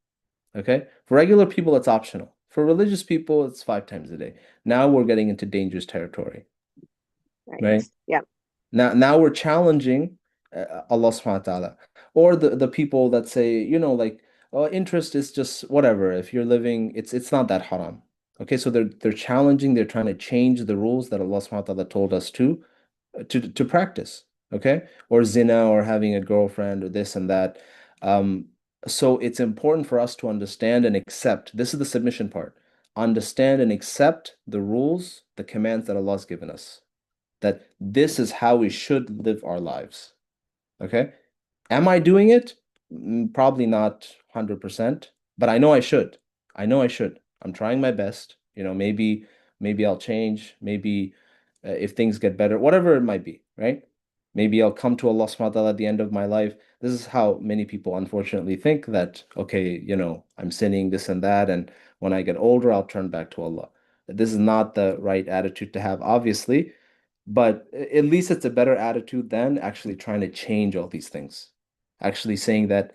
Okay, for regular people, it's optional. For religious people, it's 5 times a day. Now we're getting into dangerous territory, Right. right? Yeah. Now we're challenging Allah subhanahu wa ta'ala. Or the people that say, like, oh, interest is just whatever. If you're living, it's not that haram. Okay, so they're challenging, they're trying to change the rules that Allah subhanahu wa ta'ala told us to practice. Okay? Or zina or having a girlfriend or this and that. Um, so it's important for us to understand and accept. This is the submission part. Understand and accept the rules, the commands that Allah has given us, that this is how we should live our lives. Okay? Am I doing it? Probably not 100%, but I know I should. I know I should. I'm trying my best. Maybe I'll change. Maybe if things get better, whatever it might be, right? Maybe I'll come to Allah subhanahu wa ta'ala at the end of my life. This is how many people unfortunately think that, okay, I'm sinning this and that, and when I get older, I'll turn back to Allah. This is not the right attitude to have, obviously, but at least it's a better attitude than actually trying to change all these things. Actually saying that,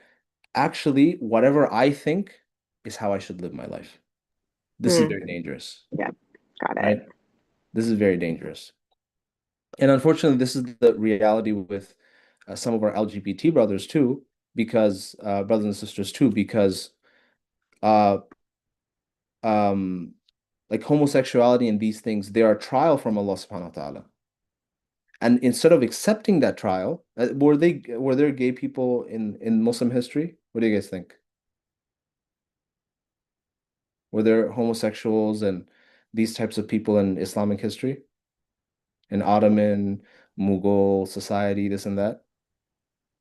actually, whatever I think is how I should live my life. This is very dangerous, Yeah. Got it. right? This is very dangerous. And unfortunately, this is the reality with some of our LGBT brothers too, because brothers and sisters too, because uh, like homosexuality and these things, they are a trial from Allah subhanahu wa ta'ala. And instead of accepting that trial, were there gay people in Muslim history? What do you guys think? Were there homosexuals and these types of people in Islamic history? In Ottoman, Mughal society, this and that?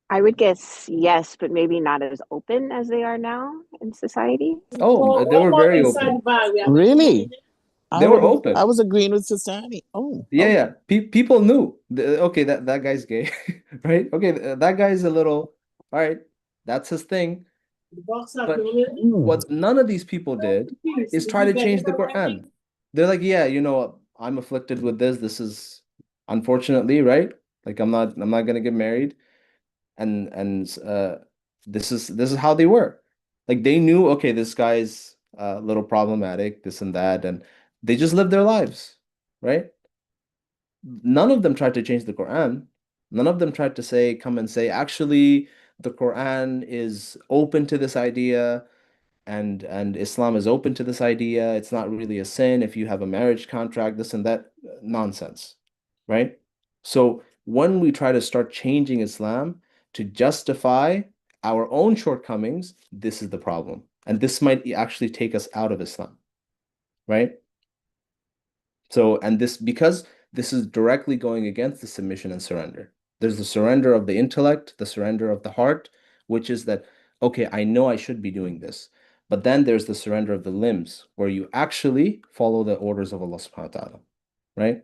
I would guess yes, but maybe not as open as they are now in society. Oh, they were very open. Really? They were open. I was agreeing with society. Oh, Yeah, okay. yeah. People knew. Okay, that guy's gay, right? Okay, that guy's a little, all right, that's his thing. But what none of these people did is try to change the Quran. They're like, yeah, I'm afflicted with this. This is unfortunately, right? Like I'm not gonna get married. And this is how they were. Like they knew, okay, this guy's a little problematic, this and that, and they just lived their lives, right? None of them tried to change the Quran. None of them tried to come and say, actually, the Quran is open to this idea and Islam is open to this idea. It's not really a sin if you have a marriage contract, this and that nonsense, right? So when we try to start changing Islam to justify our own shortcomings, this is the problem. And this might actually take us out of Islam, right? So, and this because this is directly going against the submission and surrender. There's the surrender of the intellect, the surrender of the heart, which is that, okay, I know I should be doing this. But then there's the surrender of the limbs, where you actually follow the orders of Allah subhanahu wa ta'ala, right?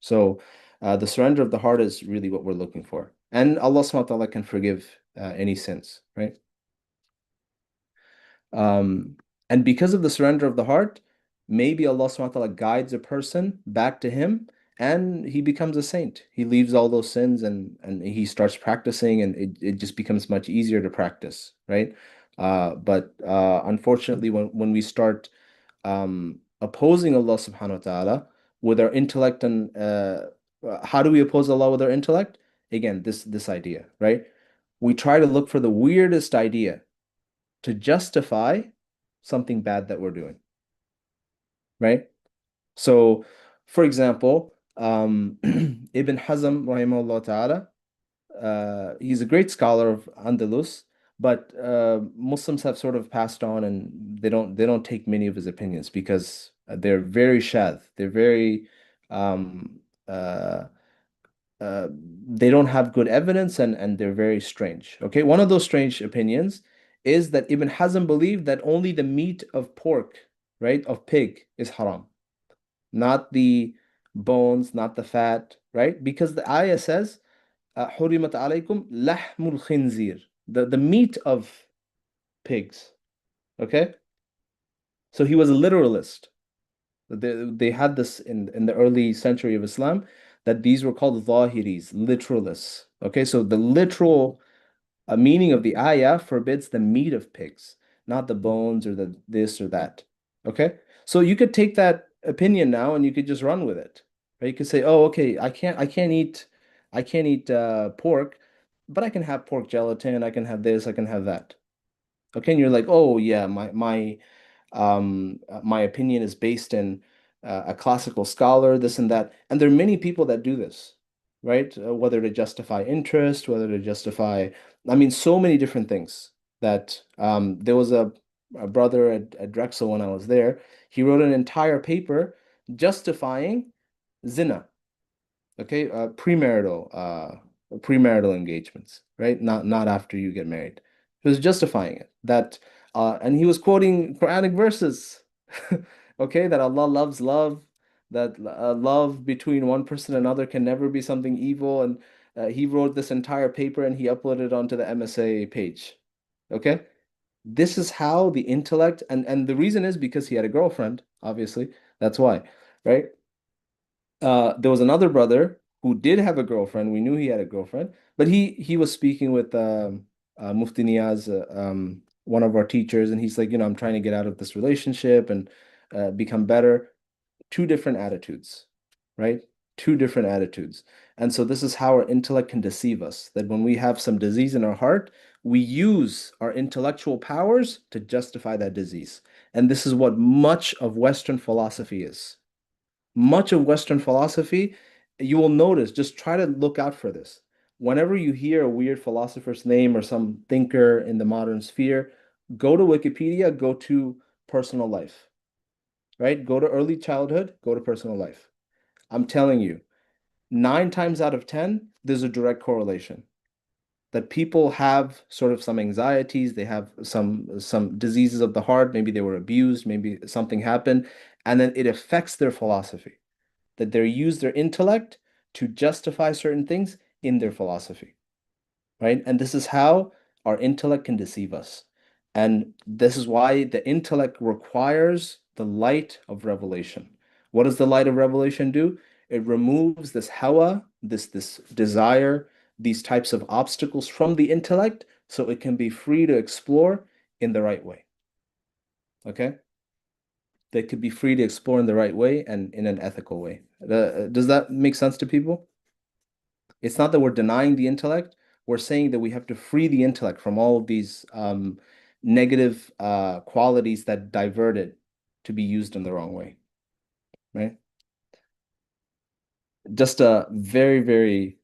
So the surrender of the heart is really what we're looking for. And Allah subhanahu wa ta'ala can forgive any sins, right? And because of the surrender of the heart, maybe Allah subhanahu wa ta'ala guides a person back to Him and he becomes a saint. He leaves all those sins and he starts practicing, and it just becomes much easier to practice, right? But unfortunately, when we start opposing Allah subhanahu wa ta'ala with our intellect, and how do we oppose Allah with our intellect? Again, this idea, right? We try to look for the weirdest idea to justify something bad that we're doing. right? So, for example, Ibn Hazm, rahimahullah ta'ala, he's a great scholar of Andalus, but Muslims have sort of passed on and they don't take many of his opinions because they're very shadh. They're very um, uh, they don't have good evidence and they're very strange. Okay, one of those strange opinions is that Ibn Hazm believed that only the meat of pork, right, of pig is haram, not the bones, not the fat, right? Because the ayah says, حُرِمَتْ عَلَيْكُمْ لَحْمُ الْخِنْزِيرِ, the meat of pigs. Okay? So he was a literalist. They had this in the early century of Islam that these were called zahiris, literalists. Okay, so the literal meaning of the ayah forbids the meat of pigs, not the bones or the this or that. Okay? So you could take that opinion now and you could just run with it. Right? You could say, "Oh, okay, I can't eat pork, but I can have pork gelatin, I can have this, I can have that." Okay? And you're like, "Oh, yeah, my opinion is based in a classical scholar, this and that." And there are many people that do this, right? Whether to justify interest, whether to justify, I mean, so many different things that there was a brother at Drexel when I was there. He wrote an entire paper justifying zina. Okay, premarital engagements, right? Not after you get married. He was justifying it that, and he was quoting Quranic verses, okay, that Allah loves love, that love between one person and another can never be something evil, and he wrote this entire paper and he uploaded it onto the MSA page. Okay, this is how the intellect, and the reason is because he had a girlfriend, obviously, that's why, right? There was another brother who did have a girlfriend. We knew he had a girlfriend, but he was speaking with Mufti Niyaz, one of our teachers, and he's like, I'm trying to get out of this relationship and become better. Two different attitudes, right? Two different attitudes. And so this is how our intellect can deceive us, that when we have some disease in our heart, we use our intellectual powers to justify that disease. And this is what much of Western philosophy is. Much of Western philosophy, you will notice, just try to look out for this. Whenever you hear a weird philosopher's name or some thinker in the modern sphere, go to Wikipedia, go to personal life, right? Go to early childhood, go to personal life. I'm telling you, 9 times out of 10, there's a direct correlation that people have sort of some anxieties, they have some diseases of the heart, maybe they were abused, maybe something happened, and then it affects their philosophy, that they use their intellect to justify certain things in their philosophy, right? And this is how our intellect can deceive us. And this is why the intellect requires the light of revelation. What does the light of revelation do? It removes this hawa, this desire, these types of obstacles from the intellect so it can be free to explore in the right way. Okay? They could be free to explore in the right way and in an ethical way. Does that make sense to people? It's not that we're denying the intellect. We're saying that we have to free the intellect from all of these negative qualities that divert it to be used in the wrong way, right? Just a very, very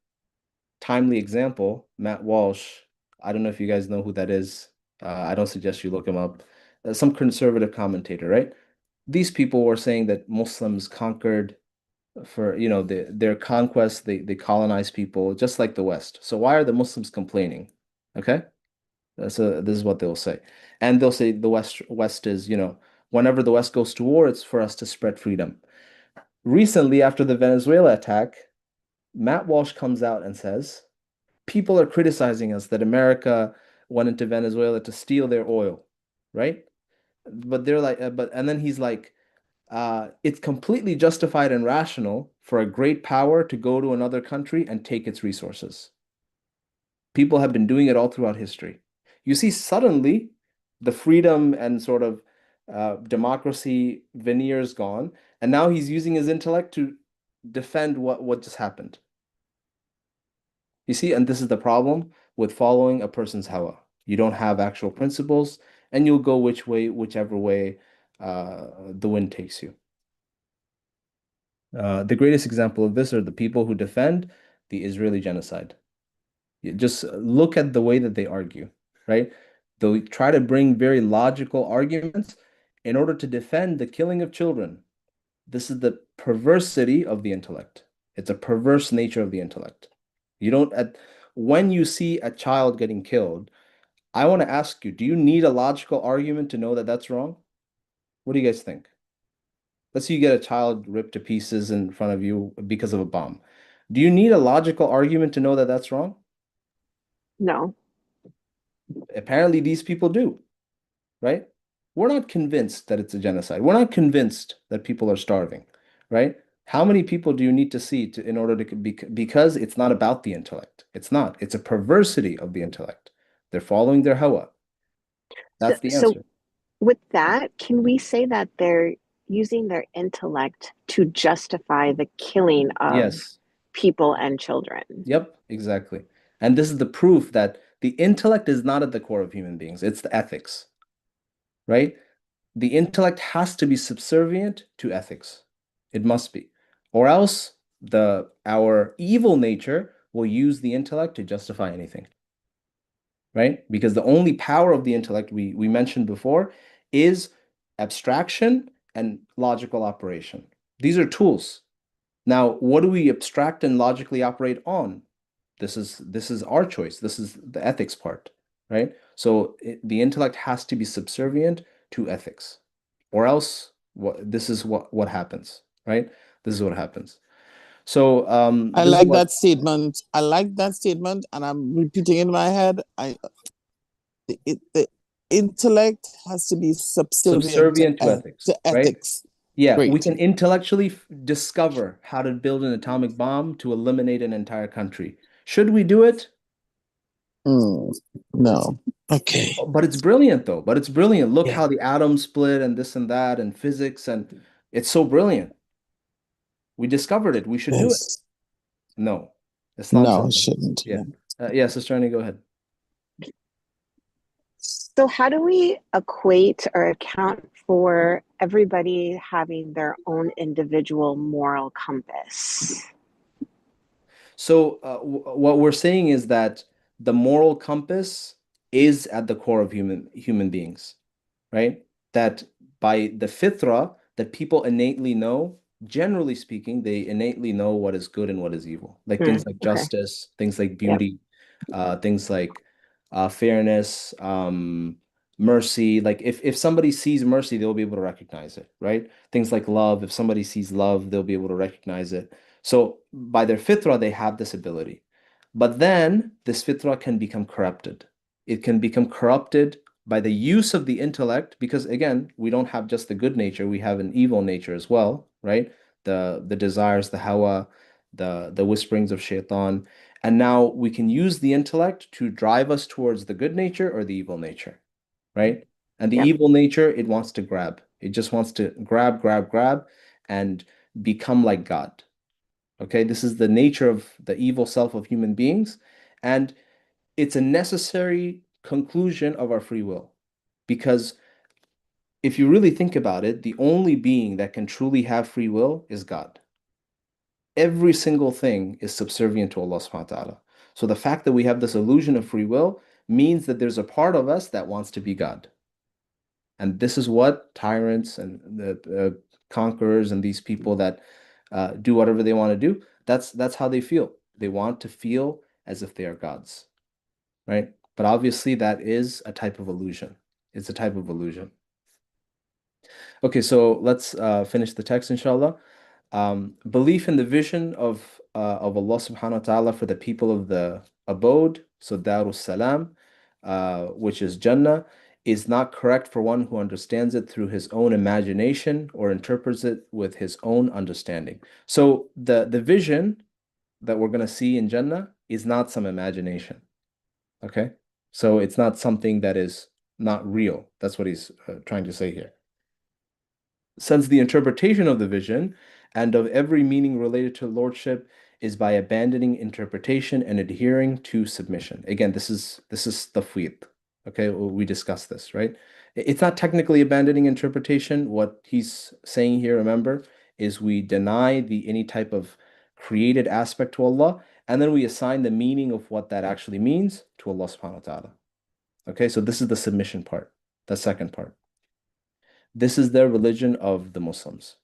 timely example, Matt Walsh. I don't know if you guys know who that is. I don't suggest you look him up. Some conservative commentator, right? These people were saying that Muslims conquered for their conquest, they colonize people just like the West. So why are the Muslims complaining? Okay, so this is what they'll say, and they'll say the West is, whenever the West goes to war, it's for us to spread freedom. Recently, after the Venezuela attack, Matt Walsh comes out and says people are criticizing us that America went into Venezuela to steal their oil, right? But they're like, and then he's like, it's completely justified and rational for a great power to go to another country and take its resources. People have been doing it all throughout history. You see, suddenly the freedom and sort of democracy veneer's gone, and now he's using his intellect to defend what just happened. You see, and this is the problem with following a person's hawa. You don't have actual principles, and you'll go whichever way the wind takes you. The greatest example of this are the people who defend the Israeli genocide. You just look at the way that they argue, right? They'll try to bring very logical arguments in order to defend the killing of children. This is the perversity of the intellect. It's a perverse nature of the intellect. You don't, when you see a child getting killed, I want to ask you, do you need a logical argument to know that that's wrong? What do you guys think? Let's say you get a child ripped to pieces in front of you because of a bomb. Do you need a logical argument to know that that's wrong? No. Apparently, these people do, right? We're not convinced that it's a genocide. We're not convinced that people are starving, right? How many people do you need to see in order to be, because it's not about the intellect. It's not. It's a perversity of the intellect. They're following their hawa. So, That's the so answer. with that, can we say that they're using their intellect to justify the killing of Yes. people and children? Yep, exactly. And this is the proof that the intellect is not at the core of human beings. It's the ethics, right? The intellect has to be subservient to ethics. It must be. Or else our evil nature will use the intellect to justify anything, right? Because the only power of the intellect we mentioned before is abstraction and logical operation. These are tools. Now, what do we abstract and logically operate on? This is our choice. This is the ethics part, right? So the intellect has to be subservient to ethics, or else this is what happens, right? This is what happens. So I this is like what that statement. I like that statement, and I'm repeating in my head. The intellect has to be subservient subservient to ethics, to right? ethics. Yeah, we Great. can intellectually discover how to build an atomic bomb to eliminate an entire country. Should we do it? No. Okay. But it's brilliant though. But it's brilliant. Look Yeah. how the atoms split and this and that and physics and it's so brilliant. We discovered it. We should do it. Yes. No. Islam No, says it no. shouldn't. Yeah. Yeah, Sister Annie, go ahead. So, how do we equate or account for everybody having their own individual moral compass? So what we're saying is that the moral compass is at the core of human beings, right? That by the fitra that people innately know, generally speaking, they innately know what is good and what is evil. Like things like Okay. justice, things like Yep. beauty, things like fairness, mercy. Like if somebody sees mercy, they'll be able to recognize it, right? Things like love, if somebody sees love, they'll be able to recognize it. So by their fitra, they have this ability. But then this fitra can become corrupted. It can become corrupted by the use of the intellect, because again, we don't have just the good nature, we have an evil nature as well, right? The desires, the hawa, the whisperings of shaitan. And now we can use the intellect to drive us towards the good nature or the evil nature, right? And the Yep. evil nature, it wants to grab. It just wants to grab, grab, grab, and become like God. Okay, this is the nature of the evil self of human beings, and it's a necessary conclusion of our free will. Because if you really think about it, the only being that can truly have free will is God. Every single thing is subservient to Allah subhanahu wa ta'ala. So the fact that we have this illusion of free will means that there's a part of us that wants to be God. And this is what tyrants and the conquerors and these people that do whatever they want to do, that's how they feel. They want to feel as if they are gods, right? But obviously that is a type of illusion. It's a type of illusion. Okay, so let's finish the text, inshallah. Belief in the vision of Allah subhanahu wa ta'ala for the people of the abode, so Darus Salam, which is Jannah, is not correct for one who understands it through his own imagination or interprets it with his own understanding. So the vision that we're going to see in Jannah is not some imagination. Okay? So it's not something that is not real. That's what he's trying to say here. Since the interpretation of the vision and of every meaning related to lordship is by abandoning interpretation and adhering to submission. Again, this is tafwid. Okay, we discussed this, right? It's not technically abandoning interpretation. What he's saying here, remember, is we deny any type of created aspect to Allah, and then we assign the meaning of what that actually means to Allah subhanahu wa ta'ala. Okay, so this is the submission part, the second part. This is the religion of the Muslims.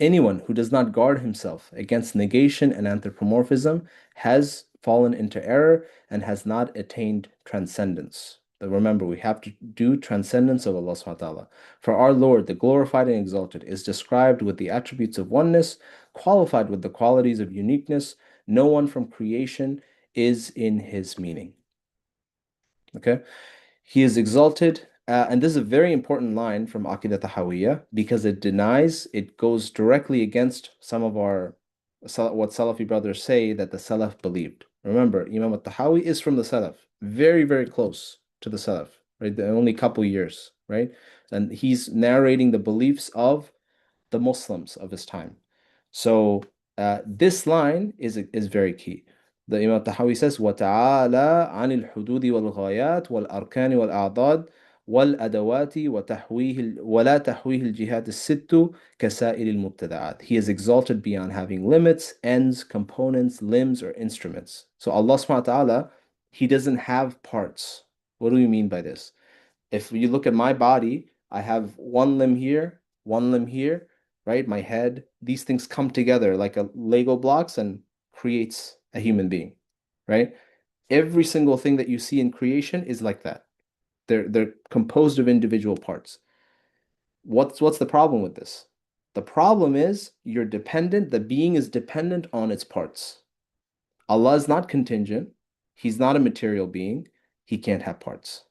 Anyone who does not guard himself against negation and anthropomorphism has fallen into error and has not attained transcendence. But remember, we have to do transcendence of Allah subhanahu wa ta'ala. For our Lord, the glorified and exalted, is described with the attributes of oneness, qualified with the qualities of uniqueness. No one from creation is in his meaning. Okay? He is exalted, and this is a very important line from Aqidah Tahawiyya because it goes directly against some of what Salafi brothers say that the Salaf believed. Remember, Imam al-Tahawi is from the Salaf, very, very close to the Salaf, right? The only couple years, right? And he's narrating the beliefs of the Muslims of his time. So this line is very key. The Imam Tahawi says, وَتَعَالَى عَنِ الْحُدُودِ وَالْغَايَاتِ وَالْأَرْكَانِ وَالْأَعْضَادِ وَالْأَدَوَاتِ وَلَا تَحْوِيهِ الْجِهَاتِ السِّتُّ كَسَائِرِ الْمُبْتَدَعَاتِ. He is exalted beyond having limits, ends, components, limbs, or instruments. So Allah subhanahu wa ta'ala, He doesn't have parts. What do we mean by this? If you look at my body, I have one limb here, right? My head, these things come together like a Lego blocks and creates a human being, right? Every single thing that you see in creation is like that. They're composed of individual parts. What's the problem with this? The problem is the being is dependent on its parts. Allah is not contingent. He's not a material being. He can't have parts.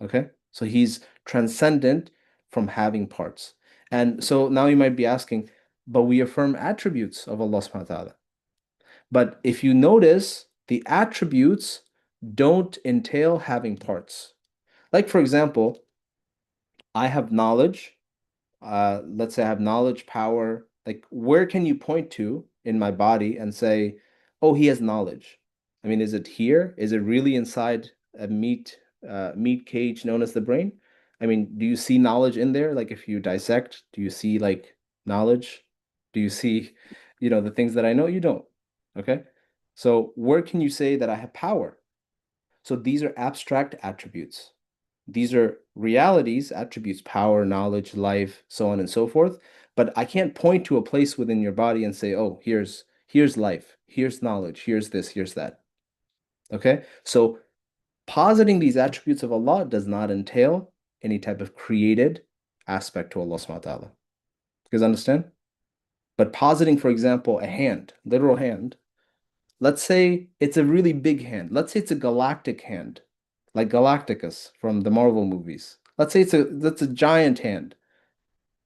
Okay? So he's transcendent from having parts. And so now you might be asking, but we affirm attributes of Allah subhanahu wa ta'ala. But if you notice, the attributes don't entail having parts. Like, for example, I have knowledge. Let's say I have knowledge, power. Like, where can you point to in my body and say, oh, he has knowledge? I mean, is it here? Is it really inside a meat cage known as the brain? I mean, do you see knowledge in there? Like, if you dissect, do you see like knowledge? Do you see, the things that I know? You don't. Okay. So where can you say that I have power? So these are abstract attributes. These are realities, attributes, power, knowledge, life, so on and so forth. But I can't point to a place within your body and say, oh, here's life, here's knowledge, here's this, here's that. Okay? So positing these attributes of Allah does not entail any type of created aspect to Allah subhanahu wa ta'ala. You guys understand? But positing, for example, a hand, literal hand, let's say it's a really big hand. Let's say it's a galactic hand, like Galacticus from the Marvel movies. Let's say that's a giant hand.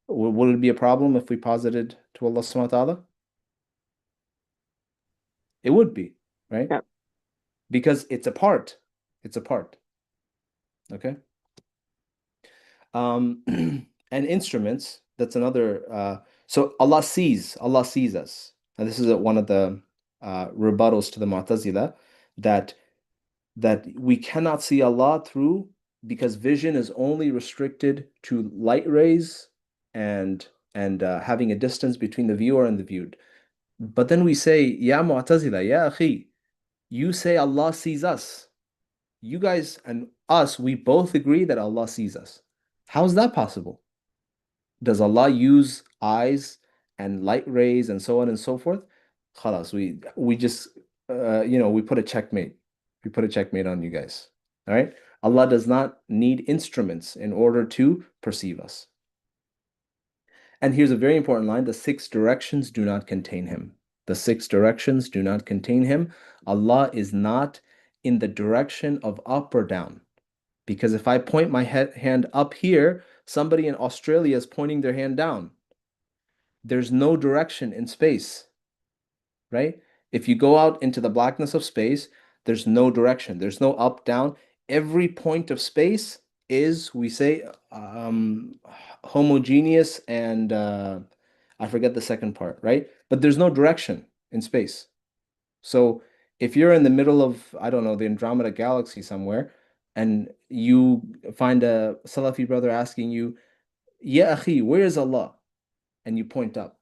Would it be a problem if we posited to Allah subhanahu wa ta'ala? It would be, right? Yep. Because it's a part. It's a part. Okay? And instruments, that's another. So Allah sees us. And this is one of the rebuttals to the Mu'tazila that we cannot see Allah because vision is only restricted to light rays and having a distance between the viewer and the viewed. But then we say, Ya Mu'tazila, Ya Akhi, you say Allah sees us. You guys and us, we both agree that Allah sees us. How is that possible? Does Allah use eyes and light rays and so on and so forth? Khalas, we just we put a checkmate. We put a checkmate on you guys. All right? Allah does not need instruments in order to perceive us. And here's a very important line: the six directions do not contain him. The six directions do not contain him. Allah is not in the direction of up or down. Because if I point my hand up here, somebody in Australia is pointing their hand down. There's no direction in space, right? If you go out into the blackness of space, there's no direction. There's no up, down. Every point of space is, we say, homogeneous and I forget the second part, right? But there's no direction in space. So if you're in the middle of, I don't know, the Andromeda galaxy somewhere, and you find a Salafi brother asking you, Ya akhi, where is Allah? and you point up.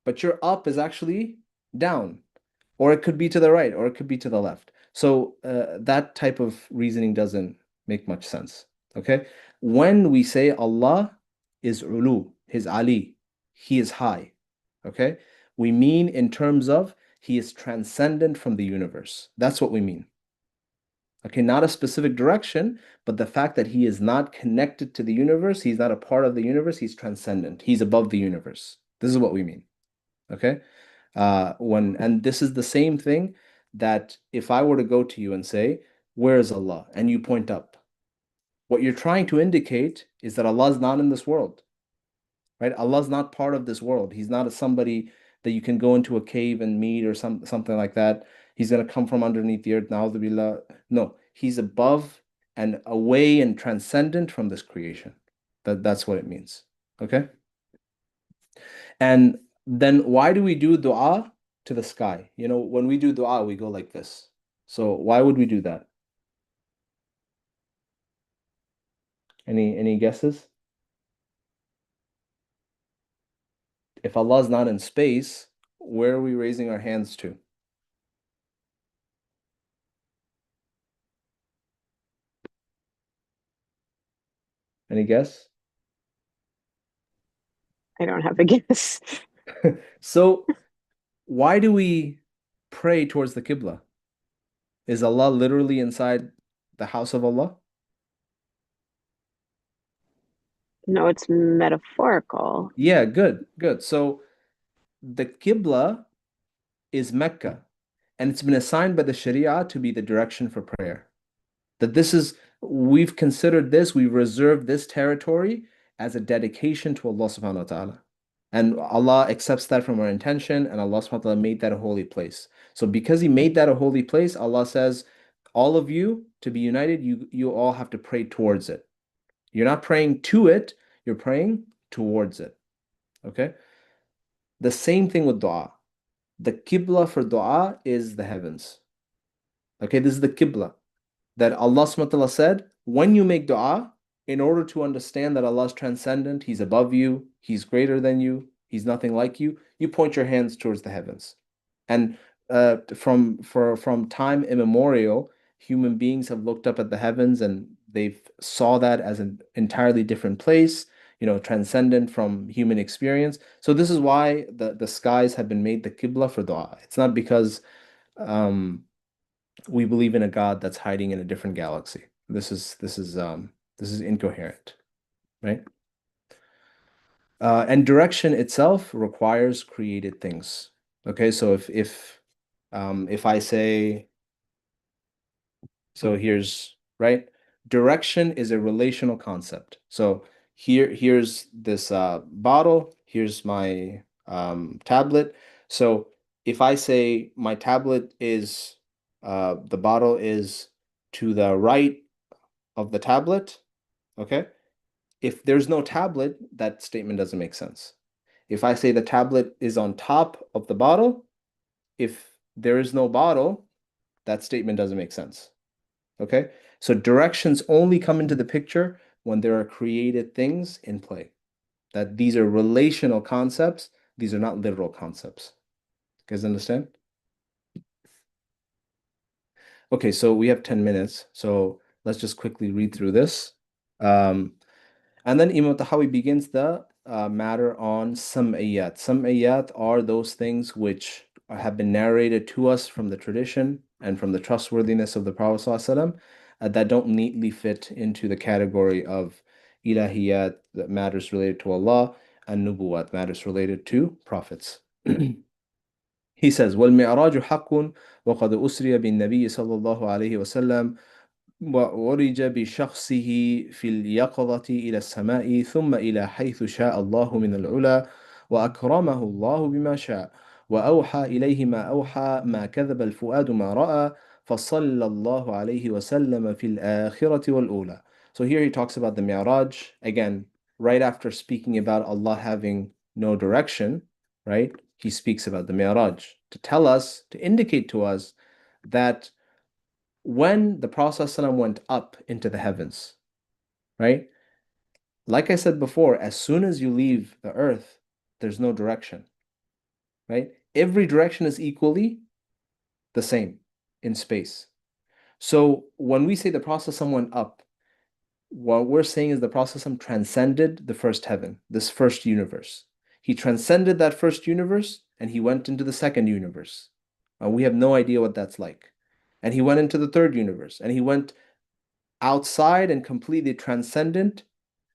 But your up is actually down, or it could be to the right, or it could be to the left. So that type of reasoning doesn't make much sense. Okay? When we say Allah is ulu, His Ali, He is high. Okay? We mean in terms of He is transcendent from the universe. That's what we mean. Okay, not a specific direction, but the fact that He is not connected to the universe, He's not a part of the universe, He's transcendent. He's above the universe. This is what we mean. Okay? And this is the same thing that if I were to go to you and say, "Where is Allah?" and you point up, what you're trying to indicate is that Allah is not in this world, right? Allah is not part of this world. He's not somebody that you can go into a cave and meet or something like that. He's gonna come from underneath the earth. Na'udhu billah. No, He's above and away and transcendent from this creation. That's what it means. Okay? And then why do we do dua to the sky? You know, when we do dua, we go like this. So why would we do that? Any guesses? If Allah is not in space, where are we raising our hands to? Any guess? I don't have a guess. So why do we pray towards the Qibla? Is Allah literally inside the house of Allah? No, it's metaphorical. Yeah, good, good. So the Qibla is Mecca, and it's been assigned by the Sharia to be the direction for prayer. That we've considered this, we've reserved this territory as a dedication to Allah subhanahu wa ta'ala. And Allah accepts that from our intention, and Allah subhanahu wa ta'ala made that a holy place. So because He made that a holy place, Allah says, all of you to be united, you all have to pray towards it. You're not praying to it, you're praying towards it. Okay? The same thing with dua. The Qibla for dua is the heavens. Okay, this is the Qibla that Allah subhanahu wa ta'ala said, when you make dua, in order to understand that Allah is transcendent, He's above you, He's greater than you, He's nothing like you, you point your hands towards the heavens. And from time immemorial, human beings have looked up at the heavens and they've saw that as an entirely different place, transcendent from human experience. So this is why the skies have been made the Qibla for dua. It's not because we believe in a God that's hiding in a different galaxy. This is incoherent, right? And direction itself requires created things. Okay, so if I say, so here's right, direction is a relational concept. So here's this bottle, here's my tablet. So if I say my tablet is the bottle is to the right of the tablet, okay? If there's no tablet, that statement doesn't make sense. If I say the tablet is on top of the bottle, if there is no bottle, that statement doesn't make sense. Okay? So directions only come into the picture when there are created things in play. That these are relational concepts, these are not literal concepts. You guys understand? Okay, so we have 10 minutes, so let's just quickly read through this. And then Imam Tahawi begins the matter on sam'iyat. Sam'iyat are those things which have been narrated to us from the tradition and from the trustworthiness of the Prophet ﷺ, that don't neatly fit into the category of ilahiyat, that matters related to Allah, and nubuwat, matters related to prophets. He says, وَالْمِعْرَاجُ حَقٌّ وَقَدْ أُسْرِيَ بِالنَّبِيِّ صلى الله عليه وسلم وعرج بشخصه في اليقظة إلى السماء ثم إلى حيث شاء الله من العلا وأكرمه الله بما شاء وأوحى إليه ما أوحى ما كذب الفؤاد ما رأى فصلى الله عليه وسلم في الآخرة والأولى. So here he talks about the Mi'raj, again, right after speaking about Allah having no direction, right? He speaks about the Mi'raj to tell us, to indicate to us that when the Prophet ﷺ went up into the heavens, right? Like I said before, as soon as you leave the earth, there's no direction, right? Every direction is equally the same in space. So when we say the Prophet went up, what we're saying is the Prophet transcended the first heaven, this first universe. He transcended that first universe and he went into the second universe. We have no idea what that's like. And he went into the third universe and he went outside and completely transcendent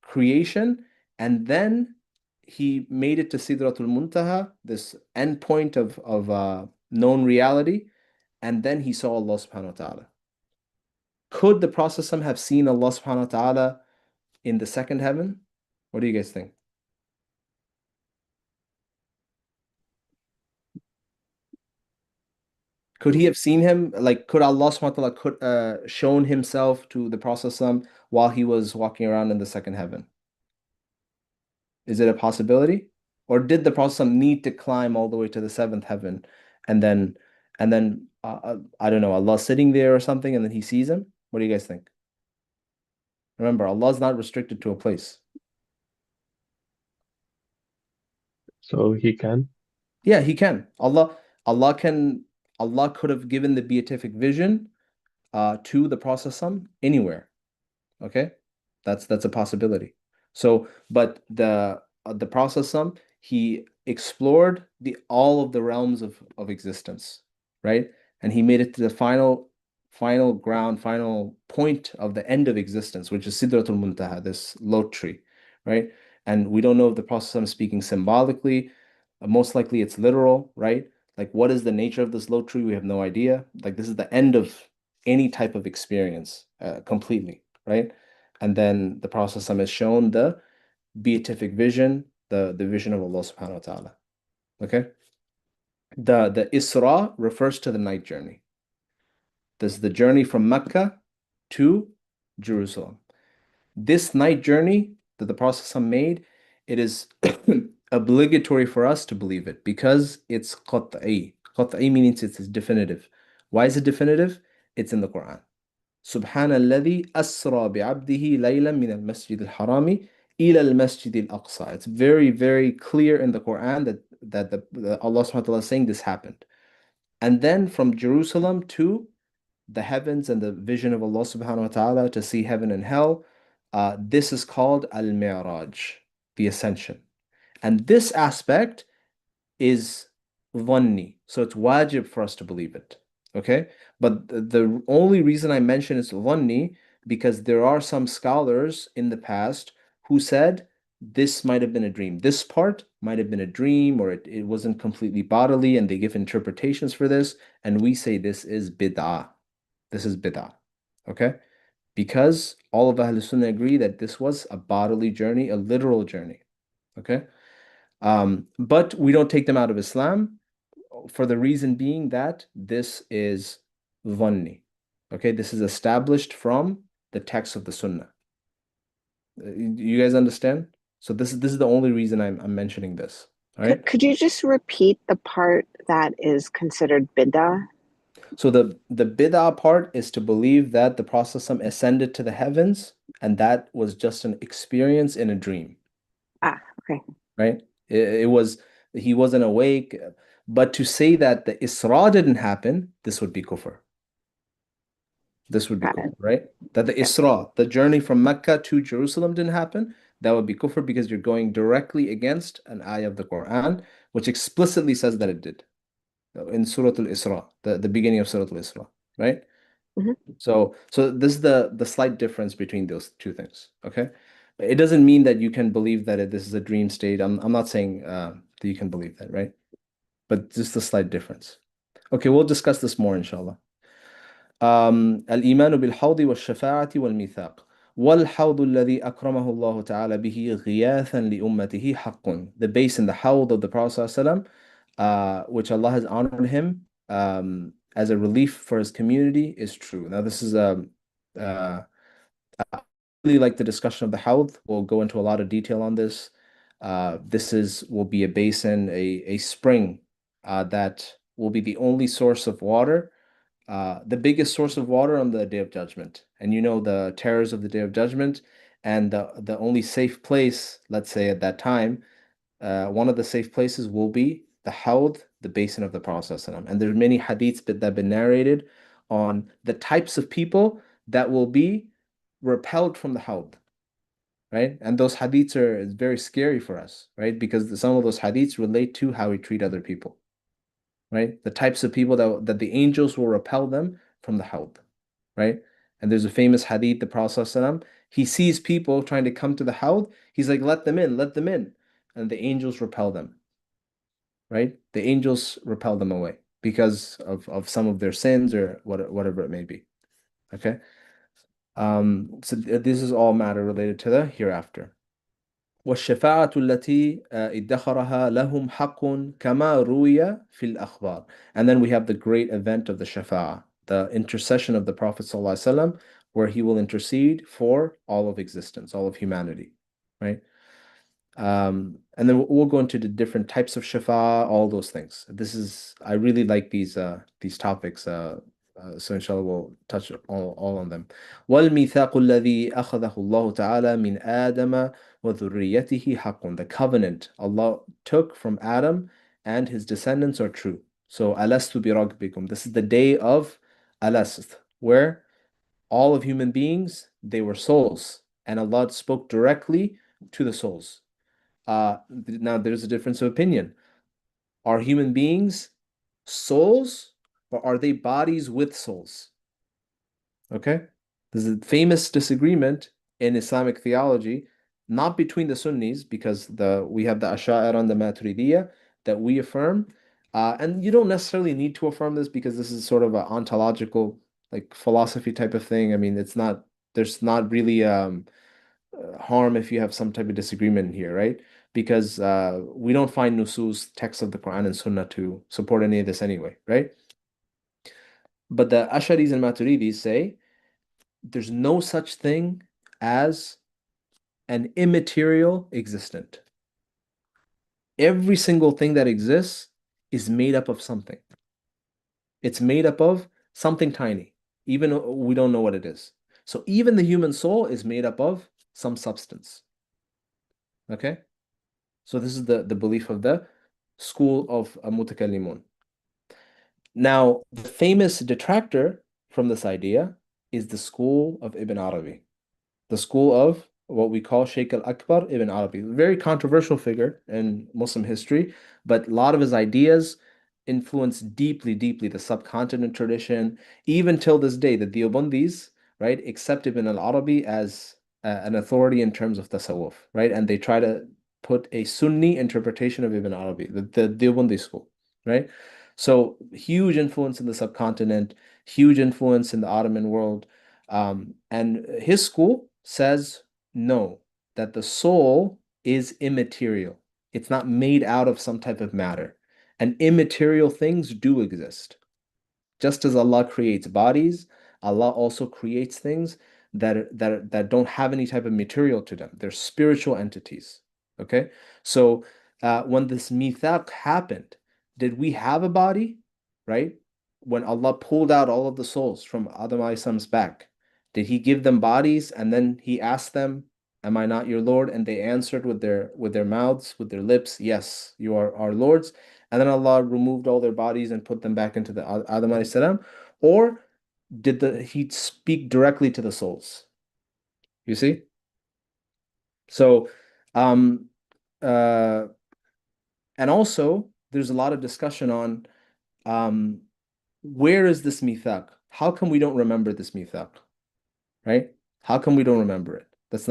creation. And then he made it to Sidratul Muntaha, this endpoint of known reality. And then he saw Allah subhanahu wa ta'ala. Could the Prophet have seen Allah subhanahu wa ta'ala in the second heaven? What do you guys think? Could he have seen him? Like, could Allah subhanahu wa ta'ala could shown himself to the Prophet while he was walking around in the second heaven? Is it a possibility? Or did the Prophet need to climb all the way to the seventh heaven and then I don't know, Allah sitting there or something and then he sees him? What do you guys think? Remember, Allah is not restricted to a place. So he can. Yeah, he can. Allah could have given the beatific vision to the Prophet anywhere. Okay, that's a possibility. So, but the Prophet he explored all of the realms of existence, right? And he made it to the final ground, final point of the end of existence, which is Sidratul Muntaha, this lote tree, right? And we don't know if the Prophet is speaking symbolically. Most likely it's literal, right? Like, what is the nature of this lote tree? We have no idea. Like, this is the end of any type of experience completely, right? And then the Prophet is shown the beatific vision, the vision of Allah subhanahu wa ta'ala. Okay? The Isra refers to the night journey. This is the journey from Mecca to Jerusalem. This night journey that the Prophet made, it is obligatory for us to believe it because it's qat'i. Qat'i means it's definitive. Why is it definitive? It's in the Quran. سبحان الذي أسرى بعبده ليلا من المسجد الحرام إلى المسجد الأقصى. It's very, very clear in the Quran that Allah subhanahu wa ta'ala is saying this happened. And then from Jerusalem to the heavens and the vision of Allah subhanahu wa ta'ala to see heaven and hell, this is called al-Mi'raj, the ascension. And this aspect is dhanni, so it's wajib for us to believe it. Okay, but the only reason I mention it's dhanni because there are some scholars in the past who said this might have been a dream. This part might have been a dream or it wasn't completely bodily, and they give interpretations for this, and we say this is bid'ah. This is bid'ah. Okay, because all of Ahl Sunnah agree that this was a bodily journey, a literal journey. Okay, but we don't take them out of Islam for the reason being that this is dhanni. Okay, this is established from the text of the Sunnah. You guys understand? So this is the only reason I'm mentioning this. All right. Could you just repeat the part that is considered bid'ah? So the bid'ah part is to believe that the Prophet ascended to the heavens and that was just an experience in a dream. Okay. Right? It was he wasn't awake, but to say that the Isra didn't happen, this would be kufr. This would be Got kufr, it. right? That the Yeah. Isra, the journey from Mecca to Jerusalem didn't happen, that would be kufr because you're going directly against an ayah of the Quran, which explicitly says that it did. In Surah Al-Isra, the beginning of Surah Al-Isra, right? Mhm. So this is the slight difference between those two things, okay? It doesn't mean that you can believe that this is a dream state. I'm not saying that you can believe that, right? But just a slight difference. Okay, we'll discuss this more, inshallah. الإيمان بالحوض والشفاعة والميثاق والحوض الذي أكرمه الله تعالى به غياثا لأمته حق. The basin, the hawd of the Prophet ﷺ, which Allah has honored him as a relief for his community, is true. Now this is I really like the discussion of the hawd. We'll go into a lot of detail on this. This will be a basin, a spring that will be the only source of water, the biggest source of water on the Day of Judgment. And you know the terrors of the Day of Judgment, and the only safe place, let's say at that time, one of the safe places will be the Hawd, the basin of the Prophet ﷺ. And there's many hadiths that have been narrated on the types of people that will be repelled from the Hawd, right? And those hadiths are very scary for us, right? Because some of those hadiths relate to how we treat other people, right? The types of people that the angels will repel them from the Hawd, right? And there's a famous hadith, the Prophet ﷺ, he sees people trying to come to the Hawd. He's like, let them in, let them in. And the angels repel them, right? The angels repel them away because of some of their sins or whatever it may be. Okay. So this is all matter related to the hereafter. والشفاعة التي ادخرها لهم حق كما روي في الأخبار. And then we have the great event of the shafa'ah, the intercession of the Prophet ﷺ, where he will intercede for all of existence, all of humanity, right? And then we'll go into the different types of shafa, all those things. I really like these topics. So inshallah we'll touch all on them. وَالْمِيثَاقُ الَّذِي أَخَذَهُ اللَّهُ تَعَالَى مِنْ آدَمَ وَذُرِّيَّتِهِ حَقٌّ. The covenant Allah took from Adam and his descendants are true. So أَلَسْتُ بِرَبِّكُمْ. This is the day of Alast, where all of human beings, they were souls. And Allah spoke directly to the souls. Now there's a difference of opinion. Are human beings souls or are they bodies with souls? Okay? There's a famous disagreement in Islamic theology, not between the Sunnis, because we have the Asha'ira and the Maturidiyya that we affirm. And you don't necessarily need to affirm this because this is sort of an ontological, like philosophy type of thing. I mean, there's not really harm if you have some type of disagreement here, right? Because we don't find nusus, texts of the Quran and Sunnah to support any of this anyway, right? But the Asharis and Maturidis say there's no such thing as an immaterial existent. Every single thing that exists is made up of something. It's made up of something tiny, even we don't know what it is. So even the human soul is made up of some substance. Okay? So this is the belief of the school of Mutakallimun. Now, the famous detractor from this idea is the school of Ibn Arabi, the school of what we call Shaykh al-Akbar Ibn Arabi. Very controversial figure in Muslim history, but a lot of his ideas influenced deeply, deeply the subcontinent tradition. Even till this day, the Deobandis, right, accept Ibn al-Arabi as an authority in terms of tasawwuf, right? And they try to put a Sunni interpretation of Ibn Arabi, the Deobandi school, right? So huge influence in the subcontinent, huge influence in the Ottoman world. And his school says no, that the soul is immaterial. It's not made out of some type of matter. And immaterial things do exist. Just as Allah creates bodies, Allah also creates things that don't have any type of material to them. They're spiritual entities. Okay? So when this mithaq happened, did we have a body? Right? When Allah pulled out all of the souls from Adam a.s. back, did he give them bodies and then he asked them, am I not your Lord? And they answered with their mouths, with their lips, yes, you are our Lords. And then Allah removed all their bodies and put them back into the Adam alayhi salam? Or did he speak directly to the souls? You see? So, um, uh, and also there's a lot of discussion on where is this mithaq? How come we don't remember this mithaq? Right? How come we don't remember it? That's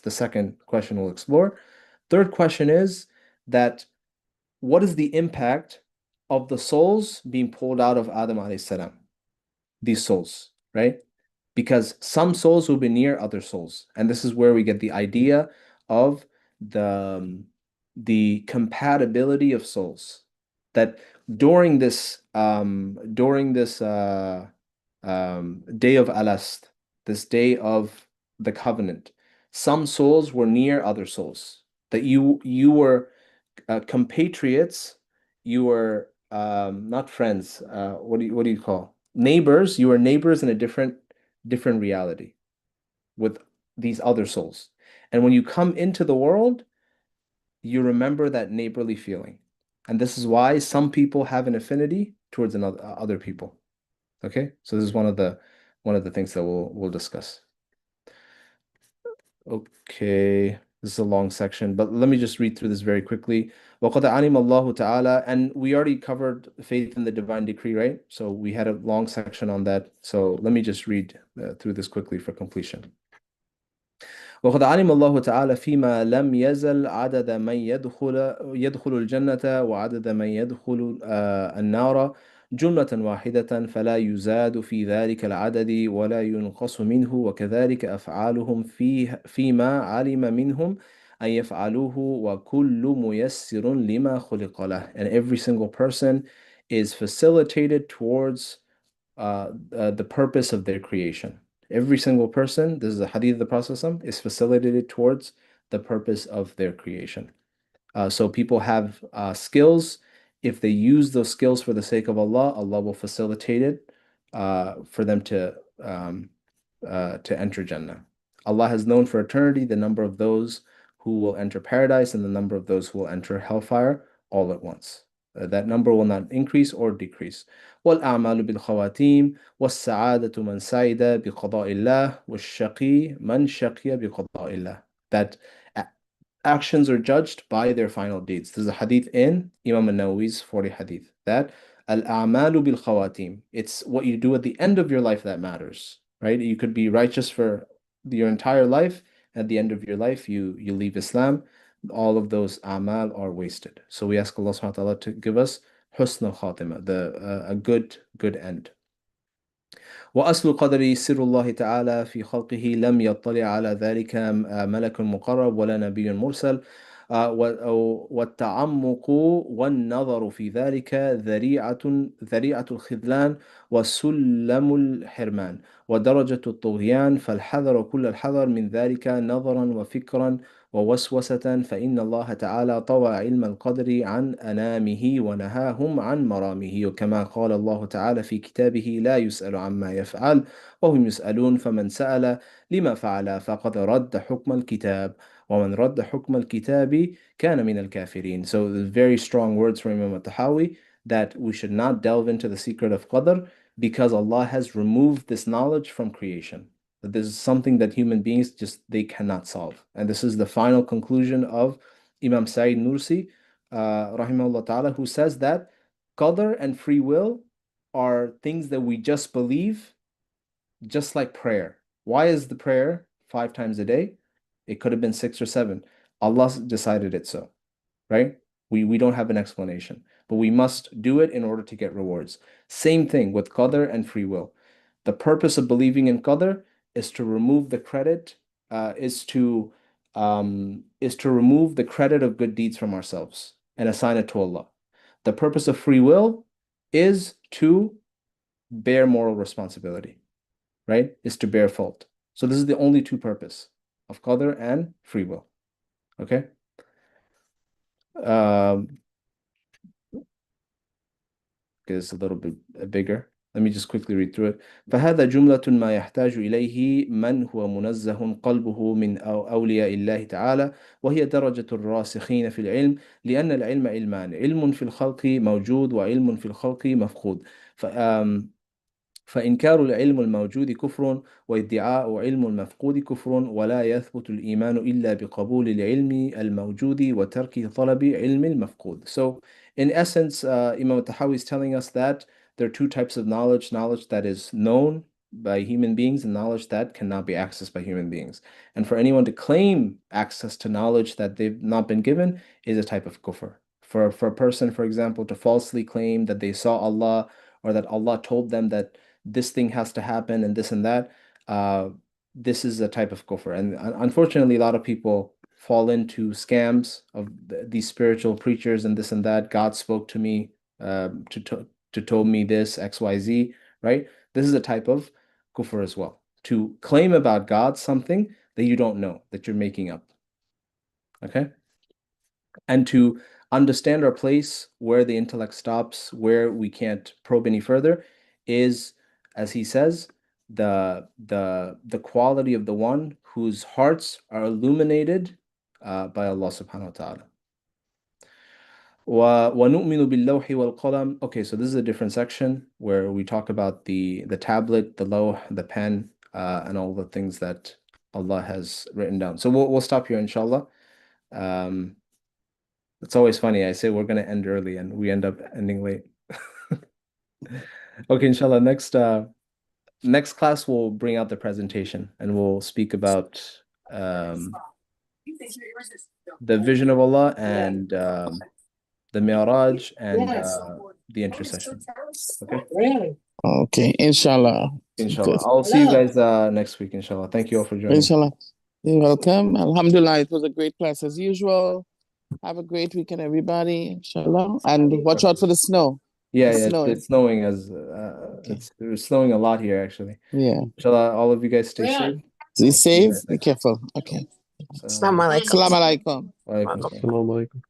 the second question we'll explore. Third question is that what is the impact of the souls being pulled out of Adam alayhi salam? These souls, right? Because some souls will be near other souls. And this is where we get the idea of the compatibility of souls. That during this day of Alast, this day of the covenant, some souls were near other souls. That you were compatriots, you were not friends. What do you call neighbors? You were neighbors in a different reality with these other souls. And when you come into the world, you remember that neighborly feeling. And this is why some people have an affinity towards other people. Okay? So this is one of the things that we'll discuss. Okay, this is a long section, but let me just read through this very quickly. وَقَدْ عَلِمَ اللَّهُ تَعَالَى, and we already covered faith in the divine decree, right? So we had a long section on that. So let me just read through this quickly for completion. وقد علم الله تعالى فيما لم يزل عدد من يدخل الجنة وعدد من يدخل النار جملة واحدة فلا يزاد في ذلك العدد ولا ينقص منه وكذلك أفعالهم فيما علم منهم أن يفعلوه وكل ميسر لما خلق له. And every single person is facilitated towards the purpose of their creation. Every single person, this is a hadith of the Prophet ﷺ, is facilitated towards the purpose of their creation. So people have skills. If they use those skills for the sake of Allah, Allah will facilitate it for them to enter Jannah. Allah has known for eternity the number of those who will enter paradise and the number of those who will enter hellfire all at once. That number will not increase or decrease. وَالْأَعْمَالُ بِالْخَوَاتِيمِ وَالسَّعَادَةُ مَنْ سَعِدَ بِقَضَاءِ اللَّهِ وَالشَّقِي مَنْ شَقِيَ بِقَضَاءِ اللَّهِ. That actions are judged by their final deeds. There's a hadith in Imam al-Nawawi's 40 hadith that al-a'malu bil khawatim. It's what you do at the end of your life that matters, right? You could be righteous for your entire life. At the end of your life, you leave Islam. All of those a'mal are wasted. So we ask Allah subhanahu wa ta'ala to give us husn al-khatima, a good end. وأصل القدر سر الله تعالى في خلقه لم يطلع على ذلك ملك مقرب ولا نبي مرسل والتعمق والنظر في ذلك ذريعة الخذلان وسلم الحرمان ودرجة الطغيان فالحذر كل الحذر من ذلك نظرا وفكرا ووسوسة فإن الله تعالى طوى علم القدر عن أنامه ونهاهم عن مرامه وكما قال الله تعالى في كتابه لا يسأل عما يفعل وهم يسألون فمن سأل لما فعل فقد رد حكم الكتاب ومن رد حكم الكتاب كان من الكافرين. So the very strong words from Imam Tahawi that we should not delve into the secret of Qadr because Allah has removed this knowledge from creation. That this is something that human beings they cannot solve. And this is the final conclusion of Imam Sa'id Nursi, rahimahullah ta'ala, who says that Qadr and free will are things that we just believe, just like prayer. Why is the prayer 5 times a day? It could have been 6 or 7. Allah decided it so, right? We don't have an explanation, but we must do it in order to get rewards. Same thing with Qadr and free will. The purpose of believing in Qadr is to remove the credit, is to remove the credit of good deeds from ourselves and assign it to Allah. The purpose of free will is to bear moral responsibility, right? Is to bear fault. So this is the only two purpose of Qadr and free will. Okay? It's a little bit bigger. Let me just quickly read through it. فهذا جملة ما يحتاج إليه من هو منزه قلبه من أولياء الله تعالى وهي درجة الراسخين في العلم لأن العلم علمان علم في الخلق موجود وعلم في الخلق مفقود فإنكار العلم الموجود كفر وادعاء علم المفقود كفر ولا يثبت الإيمان إلا بقبول العلم الموجود وترك طلب علم المفقود. So in essence, Imam Tahawi is telling us that there are two types of knowledge that is known by human beings and knowledge that cannot be accessed by human beings. And for anyone to claim access to knowledge that they've not been given is a type of kufr. For a person, for example, to falsely claim that they saw Allah or that Allah told them that this thing has to happen and this and that, this is a type of kufr. And unfortunately, a lot of people fall into scams of these spiritual preachers and this and that. God spoke to me to told me this, XYZ, right? This is a type of kufr as well. To claim about God something that you don't know, that you're making up. Okay? And to understand our place where the intellect stops, where we can't probe any further, is, as he says, the quality of the one whose hearts are illuminated by Allah subhanahu wa ta'ala. وَنُؤْمِنُ بِاللَّوْحِ وَالْقَلَمِ. Okay, so this is a different section where we talk about the tablet, the lawh, the pen, and all the things that Allah has written down. So we'll stop here, inshallah. It's always funny. I say we're going to end early and we end up ending late. Okay, inshallah. Next class we'll bring out the presentation and we'll speak about the vision of Allah and the Mi'raj and the intercession. Okay. Okay, inshallah. Inshallah. Good. I'll see you guys next week, inshallah. Thank you all for joining. Inshallah. You're welcome. Alhamdulillah, it was a great class as usual. Have a great weekend, everybody. Inshallah. And watch out for the snow. Yeah, It's yeah, snowing. it's snowing Okay. it's snowing a lot here actually. Yeah. Inshallah, all of you guys stay safe. Be I'll see you safe. guys Be next careful. Okay. week. Assalamu alaikum. Wa alaikum assalam. Assalamu alaikum.